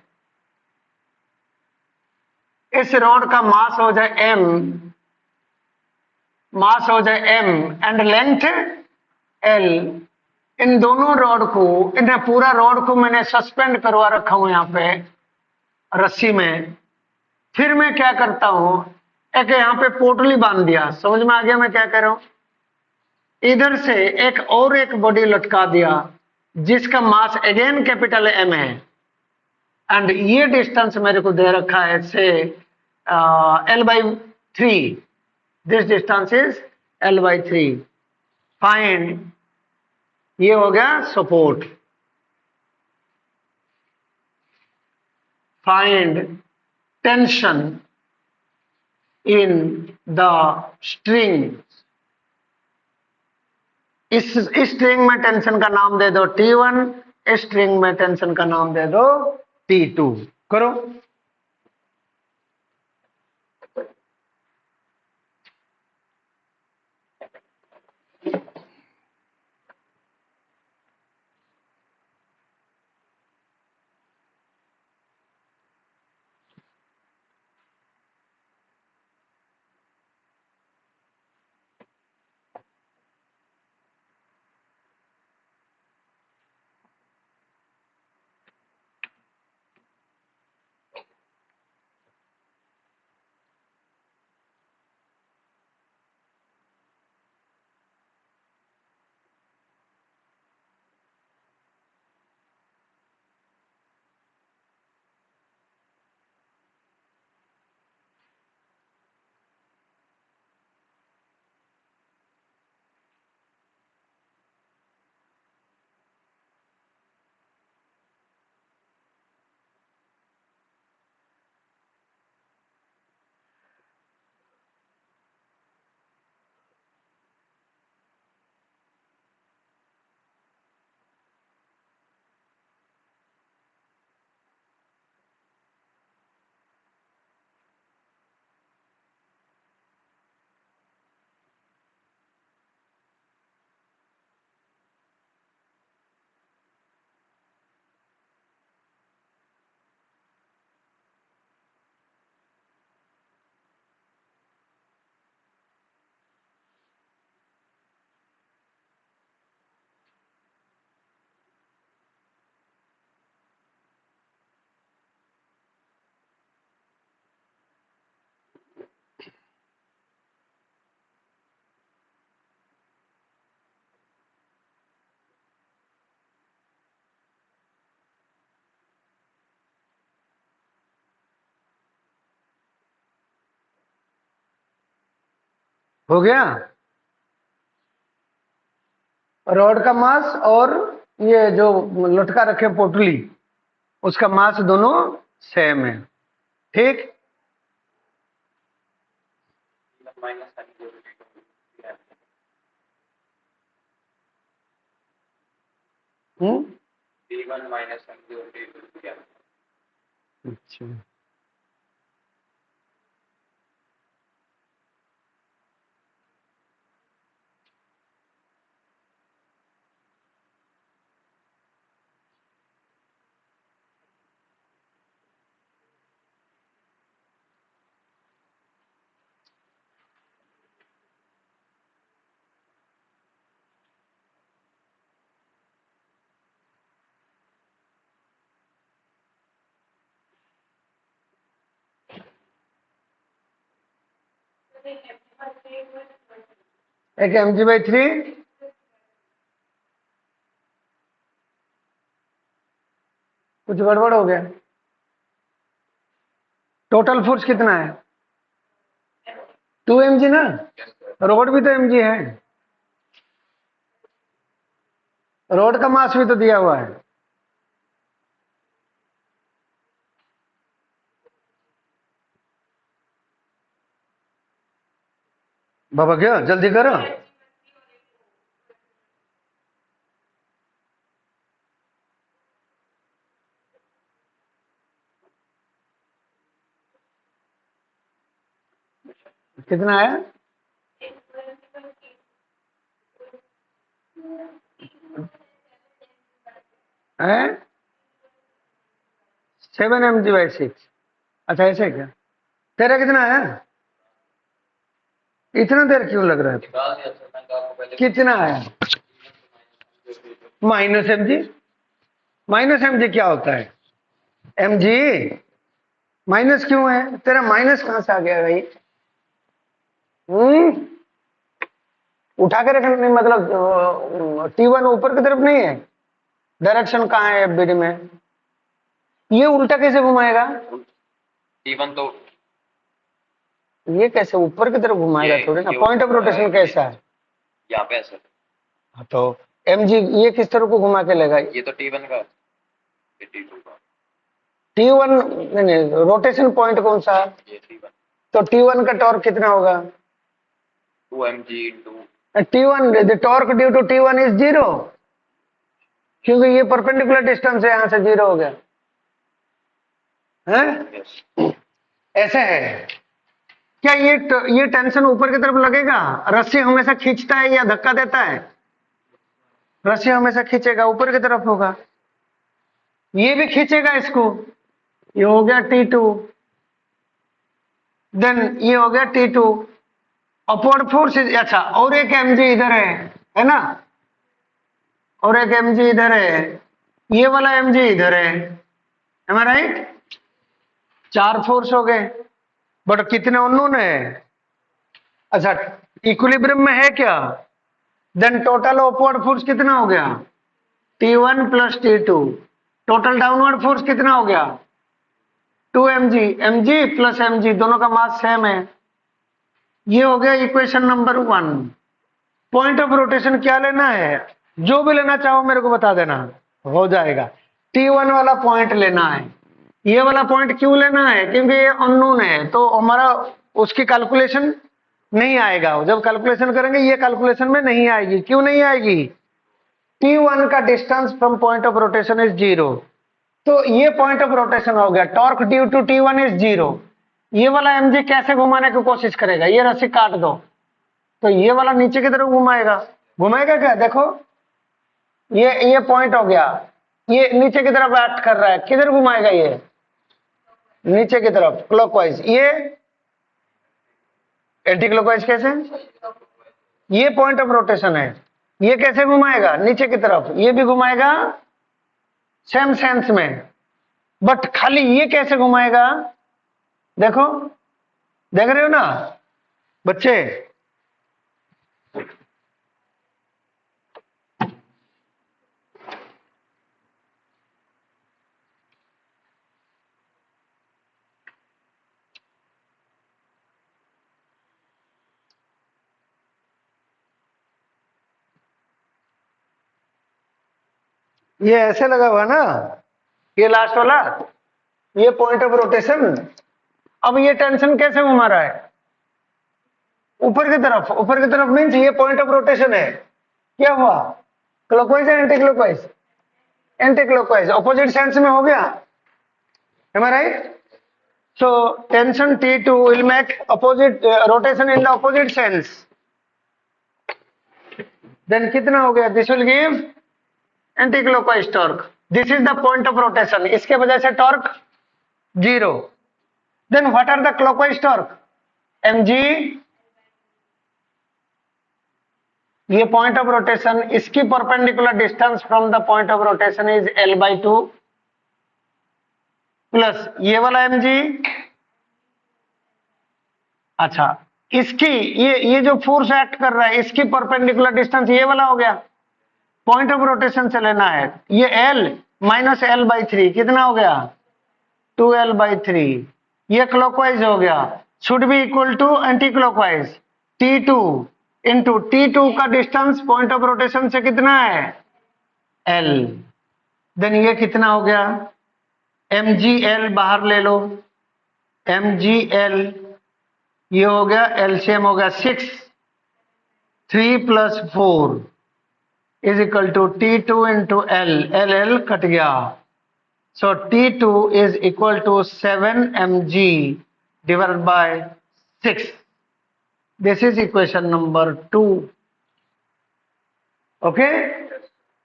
Speaker 1: इस रोड का मास हो जाए m, मास हो जाए m एंड लेंथ l। इन दोनों रोड को, इन पूरा रोड को मैंने सस्पेंड करवा रखा हूं यहाँ पे रस्सी में। फिर मैं क्या करता हूं, एक यहाँ पे पोटली बांध दिया। समझ में आ गया मैं क्या कह रहा हूं? इधर से एक और एक बॉडी लटका दिया, जिसका मास अगेन कैपिटल एम है, एंड ये डिस्टेंस मेरे को दे रखा है से L/3, this distance is L/3। Find, ये हो गया support. Find tension in the string. इस स्ट्रिंग में टेंशन का नाम दे दो T1, इस स्ट्रिंग में टेंशन का नाम दे दो T2। करो। हो गया। रॉड का मास और ये जो लटका रखे पोटली, उसका मास दोनों सेम है। ठीक। हम्म। अच्छा, एक mg/3, कुछ गड़बड़ हो गया। टोटल फोर्स कितना है? 2 mg ना। रोड भी तो mg है, रोड का मास भी तो दिया हुआ है। बाबा क्या जल्दी करो। कितना है? हैं? 7 mg/6। अच्छा ऐसे है क्या? तेरा कितना है? इतना देर क्यों लग रहा है? कितना है? -mg। -mg क्या होता है? mg माइनस क्यों है? तेरा माइनस कहां से आ गया भाई? हम्म। उठा के रखने, मतलब T1 ऊपर की तरफ नहीं है? डायरेक्शन कहाँ है एफबीडी में? ये उल्टा कैसे घुमाएगा?
Speaker 2: T1 तो
Speaker 1: ये कैसे ऊपर की तरफ घुमाएगा? थोड़ी ना, पॉइंट ऑफ रोटेशन कैसा है?
Speaker 2: यहाँ पे है सर।
Speaker 1: हाँ, तो mg ये किस तरह को घुमा के लेगा?
Speaker 2: ये तो T1 का, ये T2 का।
Speaker 1: T1 नहीं, रोटेशन पॉइंट कौन सा है?
Speaker 2: ये T1।
Speaker 1: तो T1 का टॉर्क कितना होगा?
Speaker 2: 2mg into
Speaker 1: T1 the torque due to T1 is 0, क्योंकि ये परपेंडिकुलर डिस्टेंस है, यहां से 0 हो गया है?
Speaker 2: yes।
Speaker 1: ऐसे है क्या? ये टेंशन ऊपर की तरफ लगेगा? रस्सी हमेशा खींचता है या धक्का देता है? रस्सी हमेशा खींचेगा, ऊपर की तरफ होगा। ये भी खींचेगा इसको, ये हो गया T2, देन ये हो गया T2। अपवर्ड फोर्स अच्छा, और एक mg इधर है ना, और एक mg इधर है, ये वाला mg इधर है, एम आई राइट? 4 फोर्स हो गए, बट कितने अननोन है? अच्छा, इक्विलिब्रियम में है क्या? देन टोटल अपवर्ड फोर्स कितना हो गया? T1 plus T2। Total downward force कितना हो गया? 2mg, mg प्लस mg, दोनों का मास सेम है। ये हो गया equation number 1। Point of rotation क्या लेना है? जो भी लेना चाहो मेरे को बता देना, हो जाएगा। T1 वाला पॉइंट लेना है। ये वाला पॉइंट क्यों लेना है? क्योंकि ये अननोन है, तो हमारा उसकी कैलकुलेशन नहीं आएगा। जब कैलकुलेशन करेंगे ये कैलकुलेशन में नहीं आएगी। क्यों नहीं आएगी? T1 का distance from point of rotation is 0, तो ये पॉइंट ऑफ रोटेशन हो गया। Torque due to T1 is 0। ये वाला mg कैसे घुमाने की कोशिश करेगा? ये रस्सी काट दो तो ये वाला नीचे की तरफ घुमाएगा। घुमाएगा क्या? देखो, ये पॉइंट हो गया, ये नीचे की तरफ एक्ट कर रहा है। किधर घुमाएगा? ये नीचे की तरफ, क्लॉकवाइज। ये एंटी क्लॉकवाइज। कैसे? ये पॉइंट ऑफ रोटेशन है। ये कैसे घुमाएगा? नीचे की तरफ। ये भी घुमाएगा सेम सेंस में, बट खाली ये कैसे घुमाएगा? देखो, देख रहे हो ना बच्चे? ये ऐसे लगा हुआ ना, ये लास्ट वाला, ये पॉइंट ऑफ रोटेशन। अब ये टेंशन कैसे घुमा रहा है? ऊपर की तरफ। ऊपर की तरफ मीन्स ये पॉइंट ऑफ रोटेशन है। क्या हुआ? क्लॉकवाइज है anti clockwise? Anti clockwise, opposite sense में हो गया। Am I right? So tension T2 will make opposite rotation in the opposite sense. Then कितना हो गया? This will give anti-clockwise torque. This is the point of rotation. इसके वजह से torque 0। Then what are the clockwise torque? mg, ये पॉइंट ऑफ रोटेशन, इसकी perpendicular distance from the point of rotation is L/2 plus ये वाला mg। अच्छा, इसकी ये जो फोर्स एक्ट कर रहा है, इसकी परपेंडिकुलर डिस्टेंस ये वाला हो गया। पॉइंट ऑफ रोटेशन से लेना है। ये L माइनस L/3 कितना हो गया? 2L/3। ये क्लॉकवाइज हो गया, should be equal to anti clockwise. T2 into T2 का डिस्टेंस पॉइंट ऑफ रोटेशन से कितना है? L। देन ये कितना हो गया? mgl बाहर ले लो, mgl ये हो गया, एलसीएम हो गया 6, 3 + 4 is equal to T2 into L। L cut गया, so T2 is equal to 7 mg divided by 6। This is equation number 2। Okay,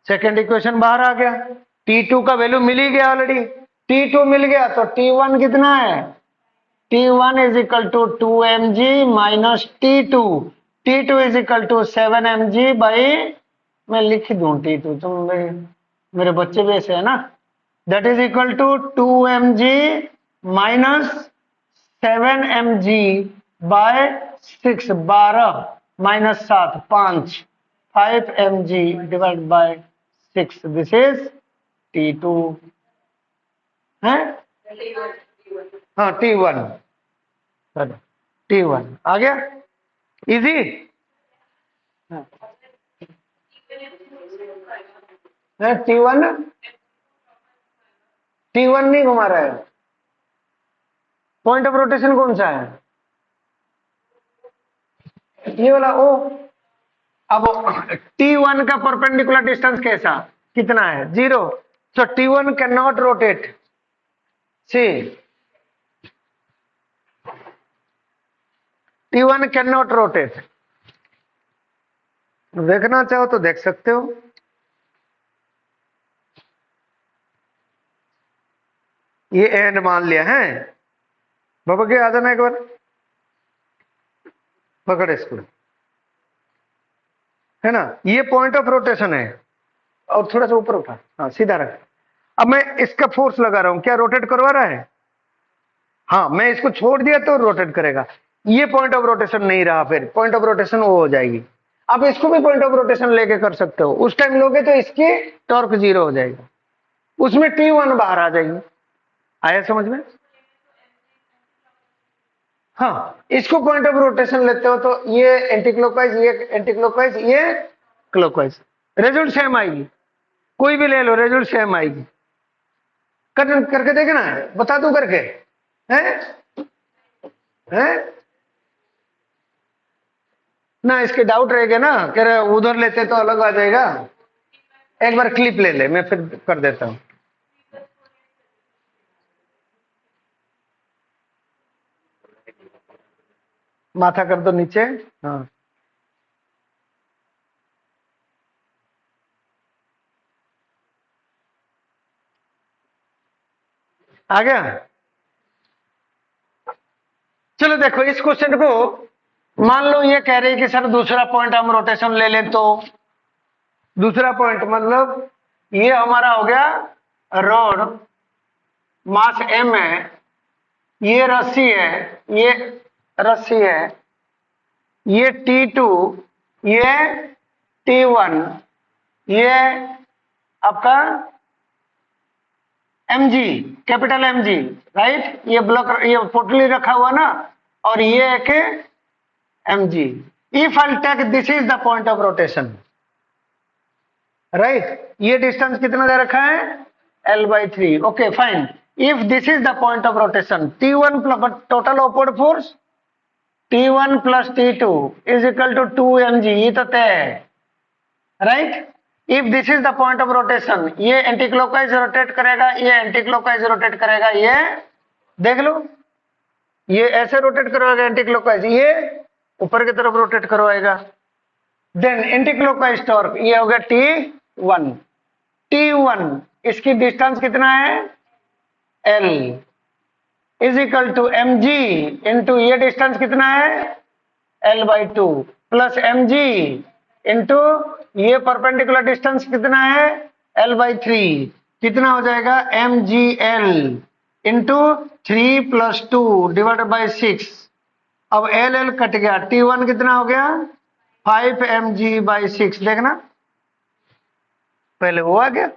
Speaker 1: second equation बाहर आ गया। T2 का वैल्यू मिल ही गया ऑलरेडी। T2 मिल गया तो T1 कितना है? T1 is equal to 2mg minus T2। T2 is equal to 7 mg by, मैं लिख दूं T2, तुम मेरे बच्चे भी ऐसे है ना। That is equal to 2mg minus 7 mg by 6, 12 minus 7, 5 mg divided by 6। This is T2 है, हाँ T1, चलो T1 आ गया, इजी है। T1 नहीं घुमा रहा है, पॉइंट ऑफ रोटेशन कौन सा है, ये वाला ओ। अब T1 का परपेंडिकुलर डिस्टेंस कैसा, कितना है, 0। So T1 can not rotate, see T1 can not rotate. देखना चाहो तो देख सकते हो, ये एंड मान लिया है। बाबा के आ जाना एक बार, पकड़ इसको, है ना, ये पॉइंट ऑफ रोटेशन है। और थोड़ा सा ऊपर उठा, हाँ सीधा रख। अब मैं इसका फोर्स लगा रहा हूं, क्या रोटेट करवा रहा है, हाँ मैं इसको छोड़ दिया तो रोटेट करेगा। ये पॉइंट ऑफ रोटेशन नहीं रहा, फिर पॉइंट ऑफ रोटेशन वो हो जाएगी। आप इसको भी पॉइंट ऑफ रोटेशन लेके कर सकते हो, उस टाइम लोगे तो इसकी टॉर्क 0 हो जाएगा, उसमें T1 बाहर आ जाएगी। आया समझ में, हाँ इसको पॉइंट ऑफ रोटेशन लेते हो तो ये एंटी क्लॉकवाइज, ये एंटी क्लॉकवाइज, ये क्लॉकवाइज, रिजल्ट सेम आएगी। कोई भी ले लो, रिजल्ट सेम आएगी। करके देखना है, बता दूं करके, हैं ना, इसके डाउट रहेगा ना, कह रहे उधर लेते तो अलग आ जाएगा। एक बार क्लिप ले ले, मैं फिर कर देता हूं। माथा कर दो नीचे, हाँ आ गया। चलो देखो इस क्वेश्चन को, मान लो ये कह रहे कि सर दूसरा पॉइंट हम रोटेशन ले लें, तो दूसरा पॉइंट मतलब ये हमारा हो गया रॉड, मास m है, ये रस्सी है, ये रस्सी है, ये T2, ये T1, ये आपका mg, कैपिटल mg, राइट, ये ब्लॉक, ये पोटली रखा हुआ ना, और ये एक mg। If I take this is the point of rotation, right, ये डिस्टेंस कितना दे रखा है, L/3, okay fine. If this is the point of rotation, T1 plus total upward force T1 plus T2 is equal to 2mg, ये तो तय है, right. If this is the point of rotation, ये एंटी क्लॉकवाइज रोटेट करेगा, ये एंटी क्लॉकवाइज रोटेट करेगा, ये देख लो, ये ऐसे रोटेट करवाएगा एंटी क्लॉकवाइज, ये ऊपर की तरफ रोटेट करवाएगा। देन एंटी क्लॉकवाइज टॉर्क, ये हो गया T1। T1 इसकी डिस्टेंस कितना है, L is equal to mg into ये डिस्टेंस कितना है, L/2 प्लस mg इंटू ये परपेंडिकुलर डिस्टेंस कितना है, L/3, कितना हो जाएगा, mgl इंटू 3 + 2 डिवाइडेड बाई 6। अब L कट गया, T1 कितना हो गया, 5mg/6, देखना पहले वो आ गया।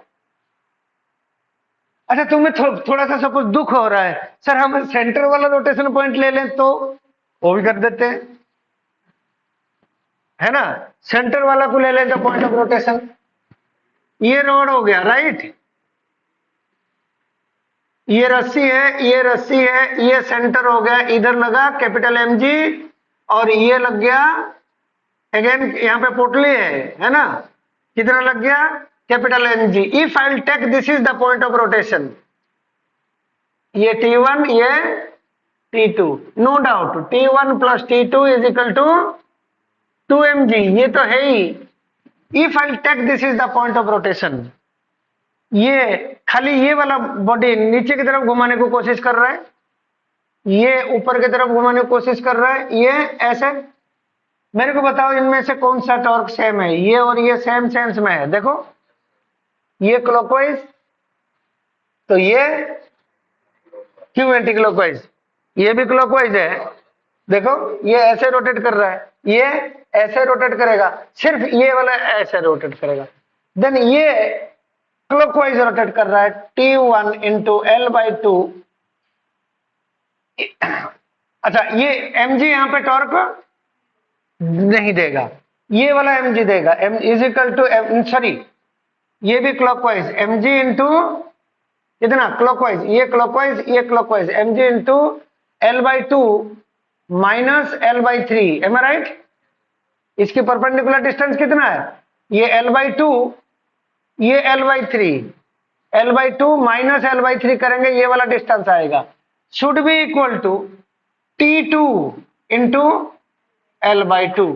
Speaker 1: अच्छा तुम्हें थोड़ा सा सपोज दुख हो रहा है, सर हम सेंटर वाला रोटेशन पॉइंट ले लें, तो वो भी कर देते हैं, है ना, सेंटर वाला को ले लें तो पॉइंट ऑफ रोटेशन, ये रोड हो गया, राइट, ये रस्सी है, ये रस्सी है, ये सेंटर हो गया, इधर लगा कैपिटल mg, और ये लग गया अगेन यहाँ पे पोटली है ना, कितना लग गया, capital mg। If I take this is the point of rotation, ये T1, ये T2, no doubt T1 plus T2 is equal to 2mg, ये तो है ही। If I take this is the point of rotation, ये खाली ये वाला बॉडी नीचे की तरफ घुमाने की कोशिश कर रहा है, ये ऊपर की तरफ घुमाने की कोशिश कर रहा है, ये ऐसे। मेरे को बताओ इनमें से कौन सा टॉर्क सेम है, ये और ये सेम सेंस में है, देखो ये क्लॉकवाइज, तो ये क्यों एंटी क्लॉकवाइज, ये भी क्लॉकवाइज है, देखो ये ऐसे रोटेट कर रहा है, ये ऐसे रोटेट करेगा, सिर्फ ये वाला ऐसे रोटेट करेगा। देन ये क्लॉकवाइज रोटेट कर रहा है, T1 into L by to. अच्छा, ये mg यहां पे टॉर्क नहीं देगा, ये वाला mg देगा, m is equal to sorry, ये भी क्लॉकवाइज mg इंटू कितना क्लॉकवाइज, ये क्लॉकवाइज ये clockwise, mg into L by two minus L by three, am I right. इसकी परपेंडिकुलर डिस्टेंस कितना है, ये एल बाई टू, ये L by three, L by two minus L by three करेंगे, ये वाला डिस्टेंस आएगा, should be equal to T2 into L by two.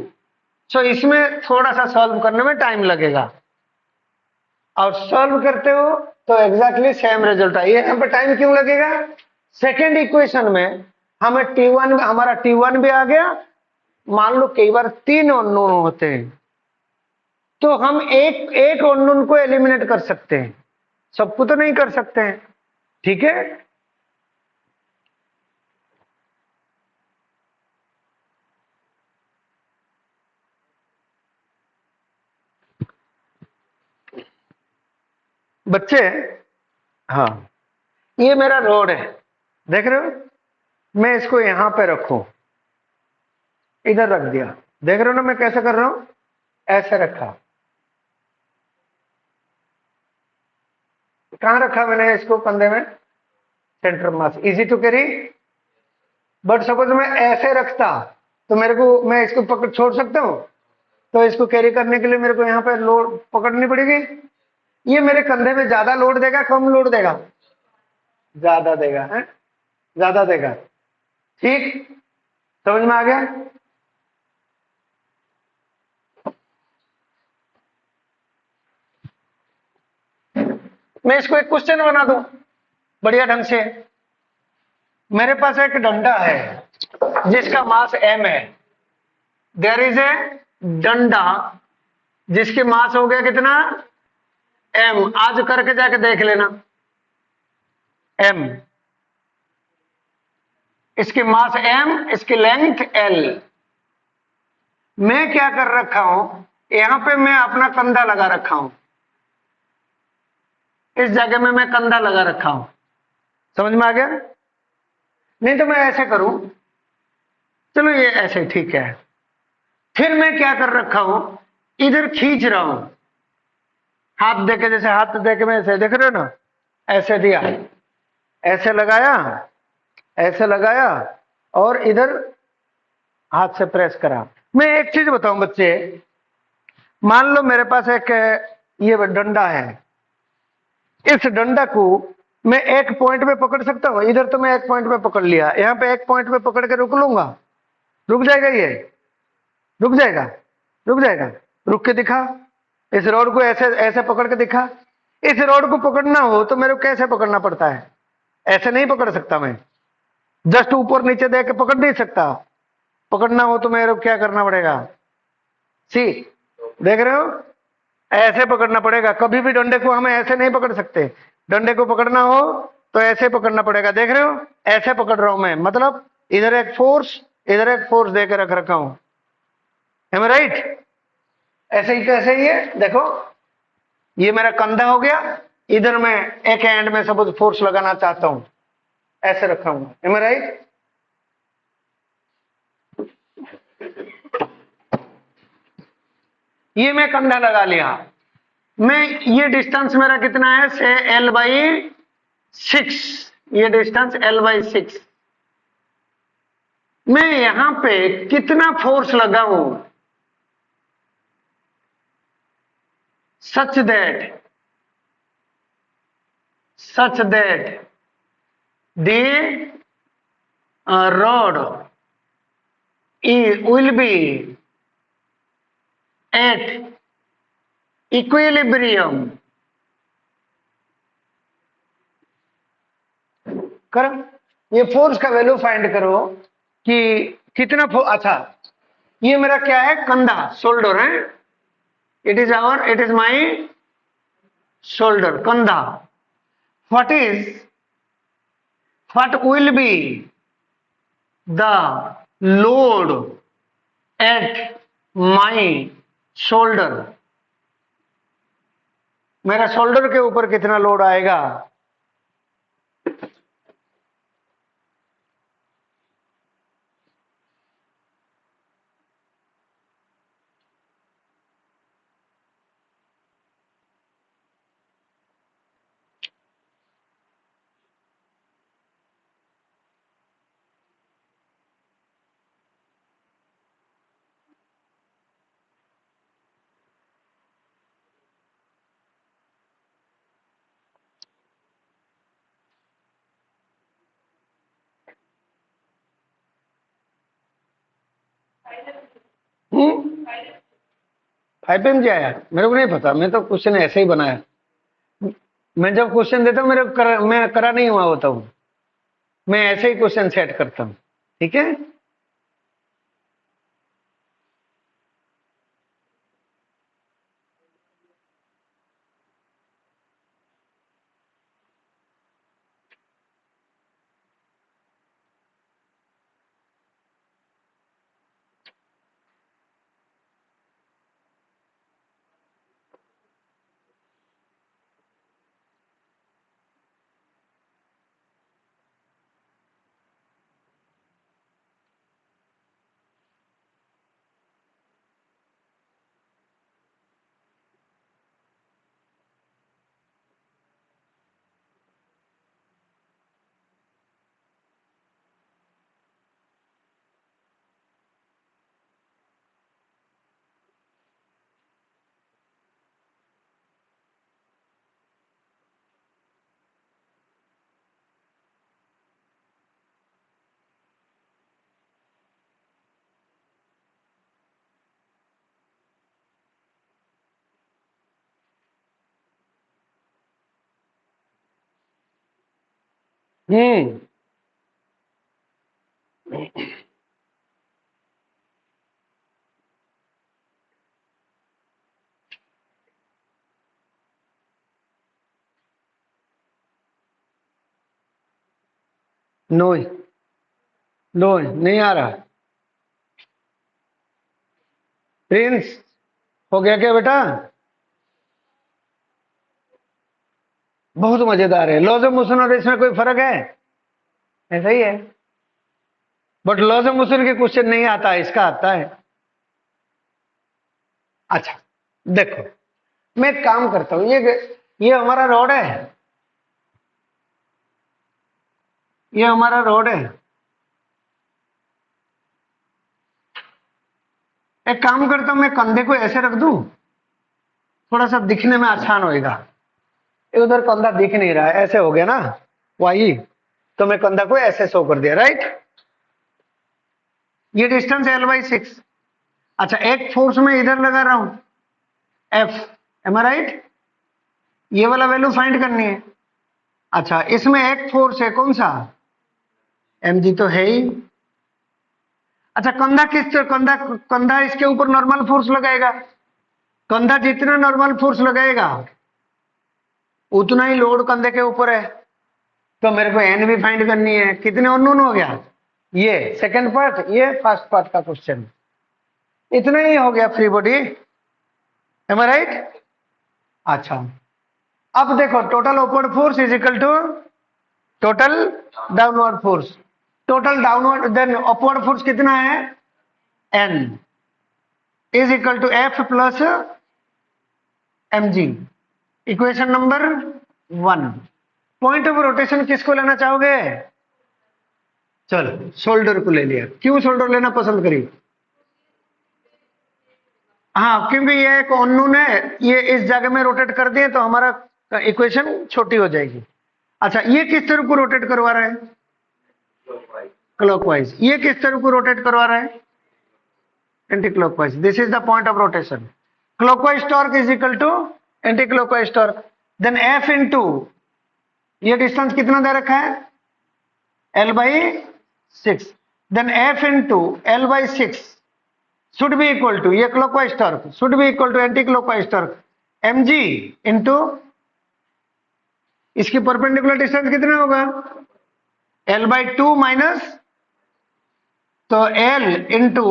Speaker 1: So इसमें थोड़ा सा सॉल्व करने में टाइम लगेगा, और सॉल्व करते हो तो एग्जैक्टली सेम रिजल्ट आइए। यहाँ पे टाइम क्यों लगेगा, सेकेंड इक्वेशन में हमें T1, हमारा T1 भी आ गया, मान लो कई बार तीन अननोन होते हैं, तो हम एक एक अननोन को एलिमिनेट कर सकते हैं, सबको तो नहीं कर सकते हैं, ठीक है। बच्चे, हाँ, ये मेरा रोड है, देख रहे हो, मैं इसको यहां पे रखूं, इधर रख दिया, देख रहे हो ना मैं कैसे कर रहा हूं, ऐसे रखा, कहां रखा मैंने इसको, कंधे में, centre mass, easy to carry. But suppose मैं ऐसे रखता तो मेरे को, मैं इसको पकड़ छोड़ सकता हूं, तो इसको कैरी करने के लिए मेरे को यहाँ पे लोड पकड़नी पड़ेगी। ये मेरे कंधे में ज्यादा लोड देगा, कम लोड देगा, ज्यादा देगा, है ज्यादा देगा, ठीक, समझ में आ गया। मैं इसको एक क्वेश्चन बना दूं बढ़िया ढंग से। मेरे पास एक डंडा है जिसका मास m है, देयर इज ए डंडा जिसकी मास हो गया कितना, m, आज करके जाके देख लेना, m, इसकी मास m, इसकी लेंथ l। मैं क्या कर रखा हूं, यहां पे मैं अपना कंधा लगा रखा हूं, इस जगह में मैं कंधा लगा रखा हूं, समझ में आ गया। नहीं तो मैं ऐसे करूं, चलो ये ऐसे ठीक है, फिर मैं क्या कर रखा हूं, इधर खींच रहा हूं, हाथ देके, जैसे हाथ देके मैं ऐसे, देख रहे हो ना, ऐसे दिया, ऐसे लगाया, ऐसे लगाया, और इधर हाथ से प्रेस करा। मैं एक चीज बताऊं बच्चे, मान लो मेरे पास एक ये डंडा है, इस डंडा को मैं एक पॉइंट पे पकड़ सकता हूं, इधर तो मैं एक पॉइंट पे पकड़ लिया, यहां पे एक पॉइंट पे पकड़ के रुक लूंगा, रुक जाएगा, ये रुक जाएगा, रुक जाएगा, रुक के दिखा, इस रोड को ऐसे ऐसे पकड़ के दिखा। इस रोड को पकड़ना हो तो मेरे को कैसे पकड़ना पड़ता है, ऐसे नहीं पकड़ सकता मैं, जस्ट ऊपर नीचे दे के पकड़ नहीं सकता, पकड़ना हो तो मेरे को क्या करना पड़ेगा, सी, देख रहे हो, ऐसे पकड़ना पड़ेगा। कभी भी डंडे को हमें ऐसे नहीं पकड़ सकते, डंडे को पकड़ना हो तो ऐसे पकड़ना पड़ेगा, देख रहे हो, ऐसे पकड़ रहा हूं मैं, मतलब इधर एक फोर्स, इधर एक फोर्स देकर रख रखा हूं, एम आई राइट। ऐसे ही कैसे ही है, देखो, ये मेरा कंधा हो गया, इधर मैं एक एंड में सपोज फोर्स लगाना चाहता हूं, ऐसे रखा हूं, एम आई राइट। ये मैं कंधा लगा लिया, मैं, ये डिस्टेंस मेरा कितना है, से l बाई सिक्स, ये डिस्टेंस l बाई सिक्स, मैं यहां पे कितना फोर्स लगाऊं, such that the rod will be at equilibrium, करो, ये फोर्स का वैल्यू फाइंड करो कि कितना अच्छा, ये मेरा क्या है, कंधा, शोल्डर है, इट इज माई शोल्डर, कंधा, what will be the load at my shoulder, मेरा शोल्डर के ऊपर कितना लोड आएगा? हम्म, 5 mg आया? मेरे को नहीं पता, मैं तो क्वेश्चन ऐसे ही बनाया। मैं जब क्वेश्चन देता हूँ मैं करा नहीं हुआ होता हूँ, मैं ऐसे ही क्वेश्चन सेट करता हूँ। ठीक है। हम्म। नो, नो नहीं आ रहा। प्रिंस, हो गया क्या बेटा? बहुत मजेदार है। लॉज ऑफ मोशन और इसमें कोई फर्क है? ऐसा ही है, बट लॉज ऑफ मोशन के क्वेश्चन नहीं आता है, इसका आता है। अच्छा देखो, मैं एक काम करता हूं, ये हमारा रोड है, ये हमारा रोड है। एक काम करता हूं, मैं कंधे को ऐसे रख दूं, थोड़ा सा दिखने में आसान होएगा। उधर कंधा दिख नहीं रहा है, ऐसे हो गया ना वही, तो मैं कंधा को ऐसे शो कर दिया, राइट। ये डिस्टेंस L/6। अच्छा, एक फोर्स में इधर लगा रहा हूं F, एम आई राइट? ये वाला वैल्यू फाइंड करनी है। अच्छा, इसमें एक फोर्स है, कौन सा? mg तो है ही। अच्छा, कंधा कंधा इसके ऊपर नॉर्मल फोर्स लगाएगा। कंधा जितना नॉर्मल फोर्स लगाएगा उतना ही लोड कंधे के ऊपर है, तो मेरे को एन भी फाइंड करनी है। कितने अननोन हो गया? ये सेकंड पार्ट, ये फर्स्ट पार्ट का क्वेश्चन। इतना ही हो गया free body, am I right? अच्छा, अब देखो, total upward force is equal to total downward force. Total downward then upward force कितना है? N is equal to F plus mg। Equation number 1। Point of rotation किसको लेना चाहोगे? चलो, शोल्डर को ले लिया। क्यों शोल्डर लेना पसंद करी? हाँ, क्योंकि ये एक अननोन है, ये इस जगह में रोटेट कर दिए तो हमारा इक्वेशन छोटी हो जाएगी। अच्छा, ये किस तरफ को रोटेट करवा रहा है? क्लॉकवाइज। ये किस तरफ को रोटेट करवा रहा है? Anti clockwise. This is the point of rotation. Clockwise torque is equal to anti clockwise torque, then F into, ये डिस्टेंस कितना दे रखा है? L/6, then F into L/6 should be equal to, ये clockwise torque should be equal to anti clockwise torque mg into, इसकी परपेंडिकुलर डिस्टेंस कितना होगा? L/2 माइनस, तो L into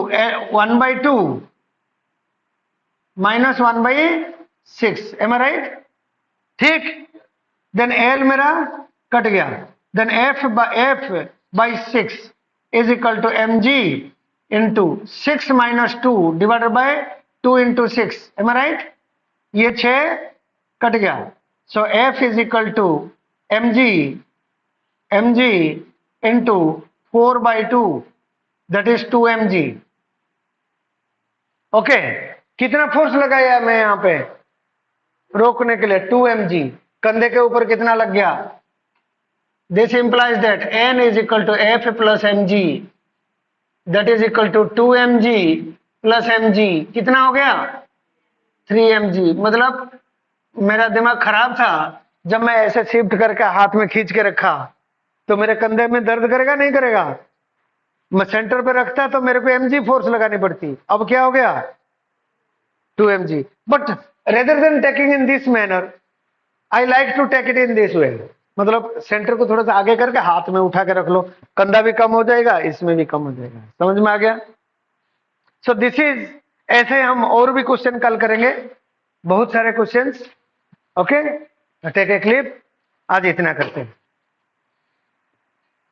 Speaker 1: 1/2 minus 1/6, am I right? ठीक, देन एल मेरा कट गया, then F by 6 is equal to M G into 6 minus 2 divided by 2 into 6, am I right? ये 6 कट गया, so F is equal to M G into 4 by 2 that is 2 M G. Okay, कितना फोर्स लगाया मैं यहाँ पे रोकने के लिए? 2 एम जी। कंधे के ऊपर कितना लग गया? This implies that N is equal to F plus M G that is equal to 2 M G plus M G. कितना हो गया? 3 एम जी। मतलब मेरा दिमाग खराब था, जब मैं ऐसे शिफ्ट करके हाथ में खींच के रखा तो मेरे कंधे में दर्द करेगा नहीं करेगा? मैं सेंटर पे रखता तो मेरे को एमजी फोर्स लगानी पड़ती। अब क्या हो गया? 2 mg। But rather than taking in this manner I like to take it in this way. मतलब सेंटर को थोड़ा सा आगे करके हाथ में उठा के रख लो, कंधा भी कम हो जाएगा, इसमें भी कम हो जाएगा। समझ में आ गया? सो दिस इज, ऐसे हम और भी क्वेश्चन कल करेंगे, बहुत सारे questions. Okay, take a clip, आज इतना करते हैं।